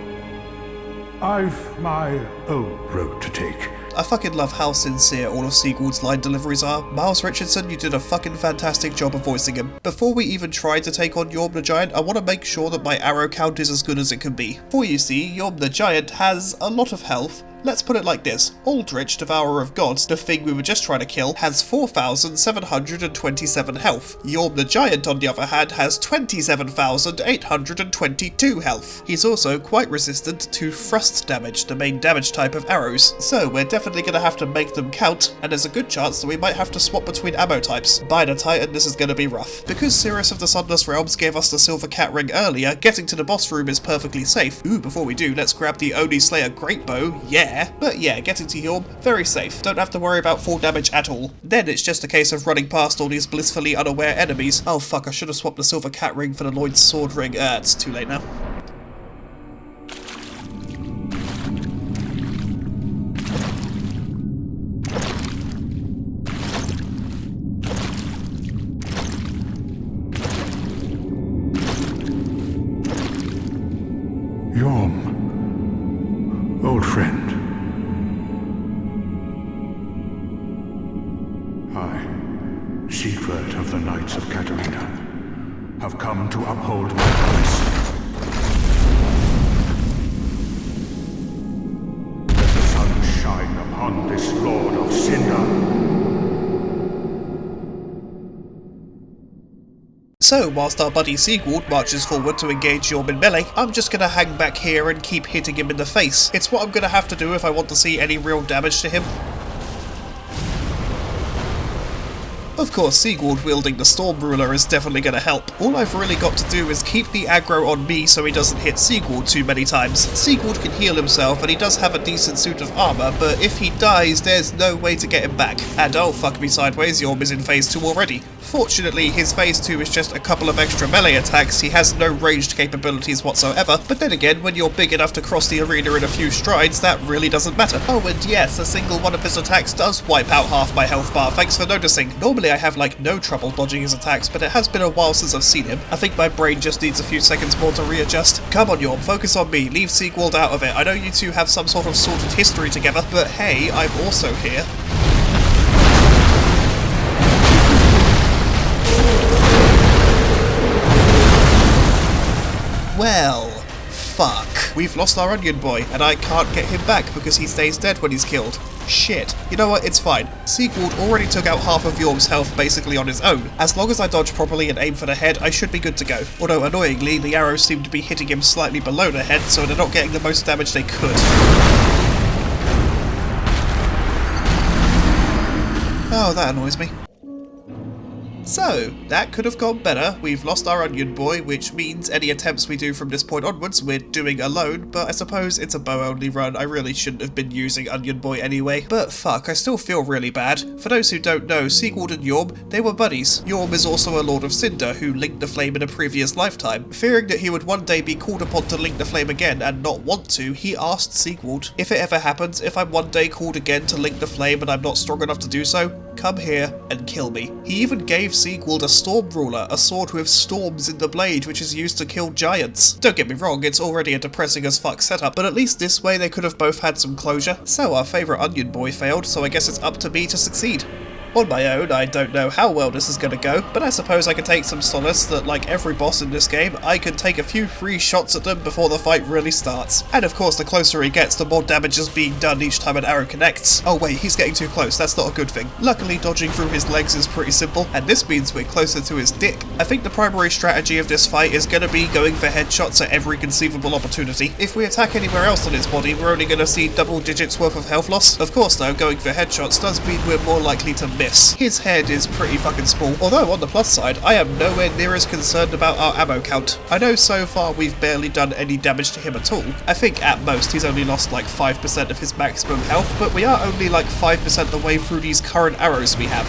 I've my own road to take. I fucking love how sincere all of Sigwald's line deliveries are. Miles Richardson, you did a fucking fantastic job of voicing him. Before we even try to take on Yorm the Giant, I want to make sure that my arrow count is as good as it can be. For you see, Yorm the Giant has a lot of health. Let's put it like this, Aldrich, Devourer of Gods, the thing we were just trying to kill, has 4,727 health. Yorm the Giant, on the other hand, has 27,822 health. He's also quite resistant to thrust damage, the main damage type of arrows, so we're definitely going to have to make them count, and there's a good chance that we might have to swap between ammo types. By the Titan, this is going to be rough. Because Cirrus of the Sunless Realms gave us the Silver Cat Ring earlier, getting to the boss room is perfectly safe. Ooh, before we do, let's grab the Oni Slayer Great Bow, yeah! there, but yeah, getting to Yorm, very safe. Don't have to worry about full damage at all. Then it's just a case of running past all these blissfully unaware enemies. Oh fuck, I should have swapped the silver cat ring for the Lloyd's sword ring. It's too late now. Yorm, old friend. I, Siegward of the Knights of Katarina, have come to uphold my promise. Let the sun shine upon this Lord of Cinder. So, whilst our buddy Sigward marches forward to engage Yorm in melee, I'm just gonna hang back here and keep hitting him in the face. It's what I'm gonna have to do if I want to see any real damage to him. Of course, Sigward wielding the Storm Ruler is definitely going to help. All I've really got to do is keep the aggro on me so he doesn't hit Sigward too many times. Sigward can heal himself and he does have a decent suit of armour, but if he dies, there's no way to get him back. And oh fuck me sideways, Yorm is in phase 2 already. Fortunately, his phase 2 is just a couple of extra melee attacks, he has no ranged capabilities whatsoever, but then again, when you're big enough to cross the arena in a few strides, that really doesn't matter. Oh, and yes, a single one of his attacks does wipe out half my health bar, thanks for noticing. Normally I have like no trouble dodging his attacks, but it has been a while since I've seen him. I think my brain just needs a few seconds more to readjust. Come on Yorm, focus on me, leave Sigward out of it. I know you two have some sort of sorted history together, but hey, I'm also here. Well, fuck. We've lost our onion boy, and I can't get him back because he stays dead when he's killed. Shit. You know what, it's fine. Sigward already took out half of Yorm's health basically on his own. As long as I dodge properly and aim for the head, I should be good to go. Although annoyingly, the arrows seem to be hitting him slightly below the head, so they're not getting the most damage they could. Oh, that annoys me. So, that could have gone better. We've lost our onion boy, which means any attempts we do from this point onwards we're doing alone, but I suppose it's a bow-only run. I really shouldn't have been using onion boy anyway. But fuck, I still feel really bad. For those who don't know, Sigward and Yorm, they were buddies. Yorm is also a Lord of Cinder who linked the flame in a previous lifetime. Fearing that he would one day be called upon to link the flame again and not want to, he asked Sigward, if it ever happens, if I'm one day called again to link the flame and I'm not strong enough to do so, come here and kill me. He even gave Sigward a Storm Ruler, a sword with storms in the blade which is used to kill giants. Don't get me wrong, it's already a depressing as fuck setup, but at least this way they could have both had some closure. So our favourite onion boy failed, so I guess it's up to me to succeed. On my own, I don't know how well this is going to go, but I suppose I can take some solace that, like every boss in this game, I can take a few free shots at them before the fight really starts. And of course, the closer he gets, the more damage is being done each time an arrow connects. Oh wait, he's getting too close, that's not a good thing. Luckily, dodging through his legs is pretty simple, and this means we're closer to his dick. I think the primary strategy of this fight is going to be going for headshots at every conceivable opportunity. If we attack anywhere else on his body, we're only going to see double digits worth of health loss. Of course though, going for headshots does mean we're more likely to miss. His head is pretty fucking small, although on the plus side, I am nowhere near as concerned about our ammo count. I know so far we've barely done any damage to him at all. I think at most he's only lost like 5% of his maximum health, but we are only like 5% the way through these current arrows we have.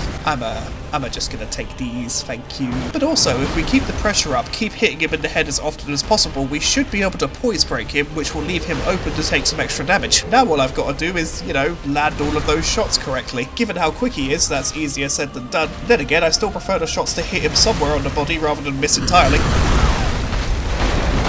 I'm just gonna take these, thank you. But also, if we keep the pressure up, keep hitting him in the head as often as possible, we should be able to poise break him, which will leave him open to take some extra damage. Now all I've got to do is, you know, land all of those shots correctly. Given how quick he is, that's easier said than done. Then again, I still prefer the shots to hit him somewhere on the body rather than miss entirely.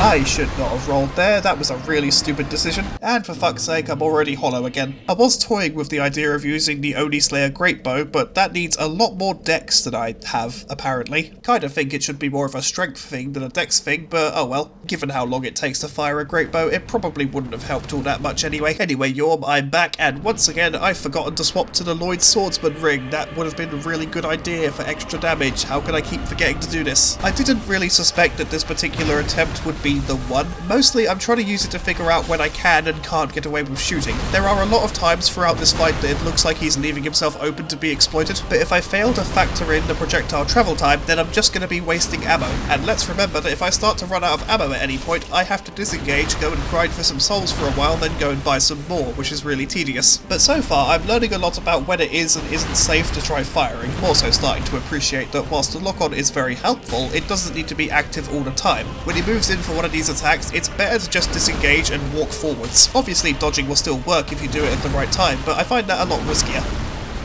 I should not have rolled there, that was a really stupid decision. And for fuck's sake, I'm already hollow again. I was toying with the idea of using the Oni Slayer Great Bow, but that needs a lot more dex than I have, apparently. Kinda think it should be more of a strength thing than a dex thing, but oh well. Given how long it takes to fire a Great Bow, it probably wouldn't have helped all that much anyway. Anyway, Yorm, I'm back, and once again, I've forgotten to swap to the Lloyd's Swordsman ring. That would have been a really good idea for extra damage. How could I keep forgetting to do this? I didn't really suspect that this particular attempt would be be the one. Mostly I'm trying to use it to figure out when I can and can't get away with shooting. There are a lot of times throughout this fight that it looks like he's leaving himself open to be exploited, but if I fail to factor in the projectile travel time, then I'm just going to be wasting ammo. And let's remember that if I start to run out of ammo at any point, I have to disengage, go and grind for some souls for a while, then go and buy some more, which is really tedious. But so far, I'm learning a lot about when it is and isn't safe to try firing, more so starting to appreciate that whilst the lock-on is very helpful, it doesn't need to be active all the time. When he moves in for one of these attacks, it's better to just disengage and walk forwards. Obviously, dodging will still work if you do it at the right time, but I find that a lot riskier.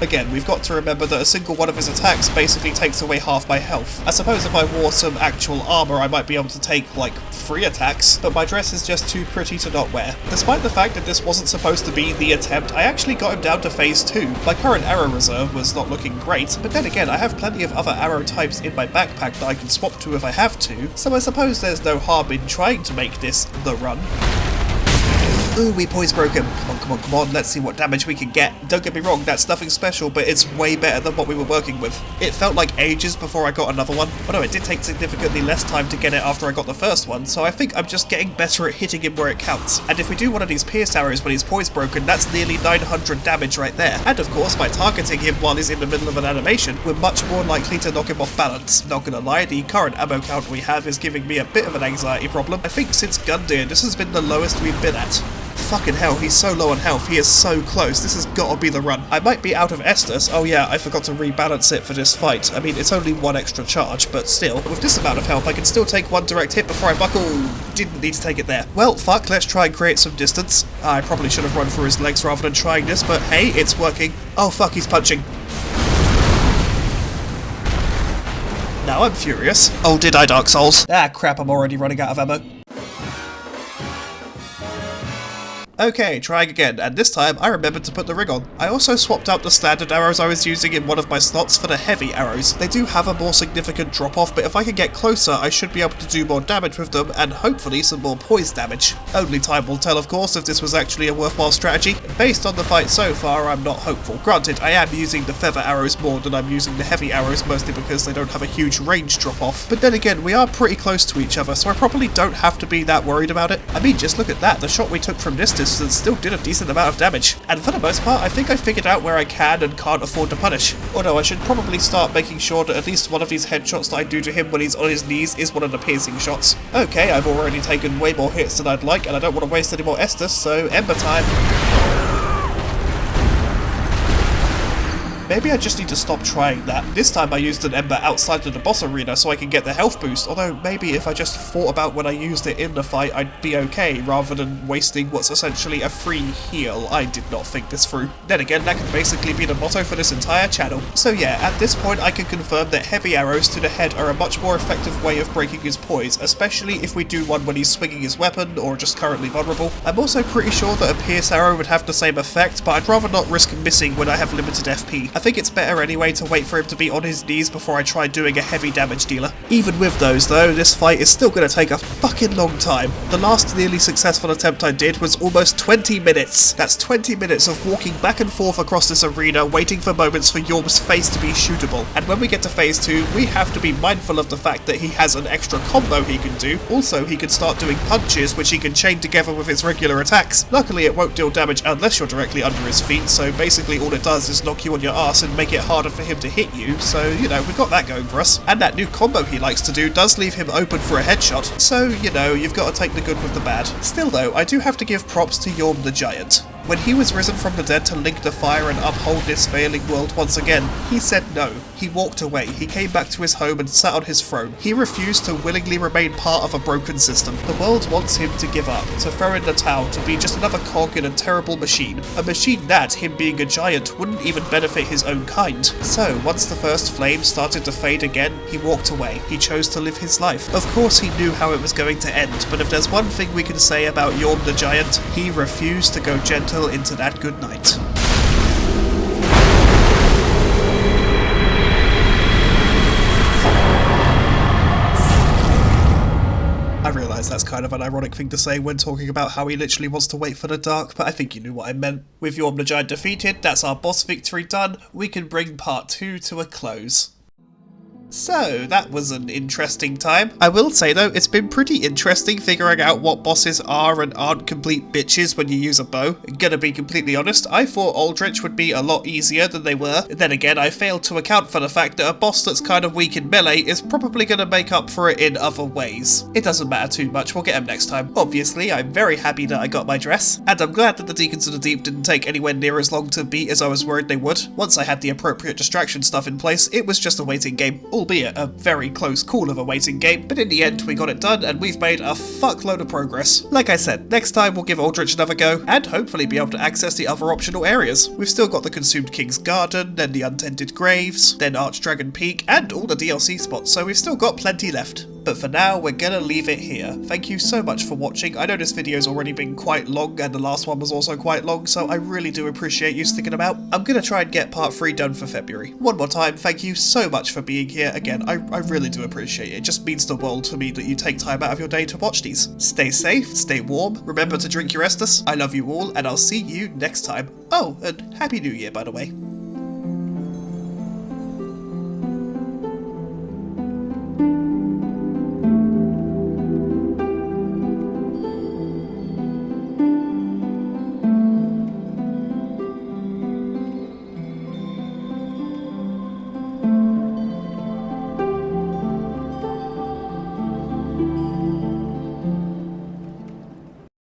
Again, we've got to remember that a single one of his attacks basically takes away half my health. I suppose if I wore some actual armour I might be able to take, like, 3 attacks, but my dress is just too pretty to not wear. Despite the fact that this wasn't supposed to be the attempt, I actually got him down to phase 2. My current arrow reserve was not looking great, but then again I have plenty of other arrow types in my backpack that I can swap to if I have to, so I suppose there's no harm in trying to make this the run. Ooh, we poise broke him. Come on, let's see what damage we can get. Don't get me wrong, that's nothing special, but it's way better than what we were working with. It felt like ages before I got another one. Although it did take significantly less time to get it after I got the first one, so I think I'm just getting better at hitting him where it counts. And if we do one of these pierce arrows when he's poise broken, that's nearly 900 damage right there. And of course, by targeting him while he's in the middle of an animation, we're much more likely to knock him off balance. Not gonna lie, the current ammo count we have is giving me a bit of an anxiety problem. I think since Gundyr, this has been the lowest we've been at. Fucking hell, he's so low on health, he is so close, this has gotta be the run. I might be out of Estus, oh yeah, I forgot to rebalance it for this fight. I mean, it's only 1 extra charge, but still, with this amount of health I can still take 1 direct hit before I buckle. Didn't need to take it there. Well, fuck, let's try and create some distance. I probably should have run through his legs rather than trying this, but hey, it's working. Oh fuck, he's punching. Now I'm furious. Oh, did I, Dark Souls? Ah crap, I'm already running out of ammo. Okay, trying again, and this time I remembered to put the ring on. I also swapped out the standard arrows I was using in one of my slots for the heavy arrows. They do have a more significant drop-off, but if I can get closer, I should be able to do more damage with them, and hopefully some more poise damage. Only time will tell, of course, if this was actually a worthwhile strategy. Based on the fight so far, I'm not hopeful. Granted, I am using the feather arrows more than I'm using the heavy arrows, mostly because they don't have a huge range drop-off. But then again, we are pretty close to each other, so I probably don't have to be that worried about it. I mean, just look at that, the shot we took from this distance still did a decent amount of damage. And for the most part, I think I figured out where I can and can't afford to punish. Although I should probably start making sure that at least one of these headshots that I do to him when he's on his knees is one of the piercing shots. Okay, I've already taken way more hits than I'd like, and I don't want to waste any more Estus, so Ember time. Maybe I just need to stop trying that. This time I used an Ember outside of the boss arena so I can get the health boost, although maybe if I just thought about when I used it in the fight I'd be okay, rather than wasting what's essentially a free heal. I did not think this through. Then again, that could basically be the motto for this entire channel. So yeah, at this point I can confirm that heavy arrows to the head are a much more effective way of breaking his poise, especially if we do one when he's swinging his weapon or just currently vulnerable. I'm also pretty sure that a pierce arrow would have the same effect, but I'd rather not risk missing when I have limited FP. I think it's better anyway to wait for him to be on his knees before I try doing a heavy damage dealer. Even with those though, this fight is still going to take a fucking long time. The last nearly successful attempt I did was almost 20 minutes. That's 20 minutes of walking back and forth across this arena waiting for moments for Yorm's face to be shootable. And when we get to phase 2, we have to be mindful of the fact that he has an extra combo he can do. Also, he can start doing punches which he can chain together with his regular attacks. Luckily it won't deal damage unless you're directly under his feet, so basically all it does is knock you on your ass and make it harder for him to hit you, so, you know, we've got that going for us. And that new combo he likes to do does leave him open for a headshot, so, you know, you've got to take the good with the bad. Still though, I do have to give props to Yorm the Giant. When he was risen from the dead to link the fire and uphold this failing world once again, he said no. He walked away, he came back to his home and sat on his throne. He refused to willingly remain part of a broken system. The world wants him to give up, to throw in the towel, to be just another cog in a terrible machine. A machine that, him being a giant, wouldn't even benefit his own kind. So, once the first flame started to fade again, he walked away. He chose to live his life. Of course he knew how it was going to end, but if there's one thing we can say about Yorm the Giant, he refused to go gentle into that good night. I realise that's kind of an ironic thing to say when talking about how he literally wants to wait for the dark, but I think you knew what I meant. With Yorm the Giant defeated, that's our boss victory done, we can bring part 2 to a close. So, that was an interesting time. I will say though, it's been pretty interesting figuring out what bosses are and aren't complete bitches when you use a bow. Gonna be completely honest, I thought Lothric would be a lot easier than they were. Then again, I failed to account for the fact that a boss that's kind of weak in melee is probably gonna make up for it in other ways. It doesn't matter too much, we'll get him next time. Obviously, I'm very happy that I got my dress, and I'm glad that the Deacons of the Deep didn't take anywhere near as long to beat as I was worried they would. Once I had the appropriate distraction stuff in place, it was just a waiting game, albeit a very close call of a waiting game, but in the end we got it done and we've made a fuckload of progress. Like I said, next time we'll give Lothric another go, and hopefully be able to access the other optional areas. We've still got the Consumed King's Garden, then the Untended Graves, then Archdragon Peak, and all the DLC spots, so we've still got plenty left. But for now, we're gonna leave it here. Thank you so much for watching. I know this video's already been quite long, and the last one was also quite long, so I really do appreciate you sticking about. I'm gonna try and get part 3 done for February. One more time, thank you so much for being here. Again, I really do appreciate it. It just means the world to me that you take time out of your day to watch these. Stay safe, stay warm, remember to drink your Estus. I love you all, and I'll see you next time. Oh, and Happy New Year, by the way.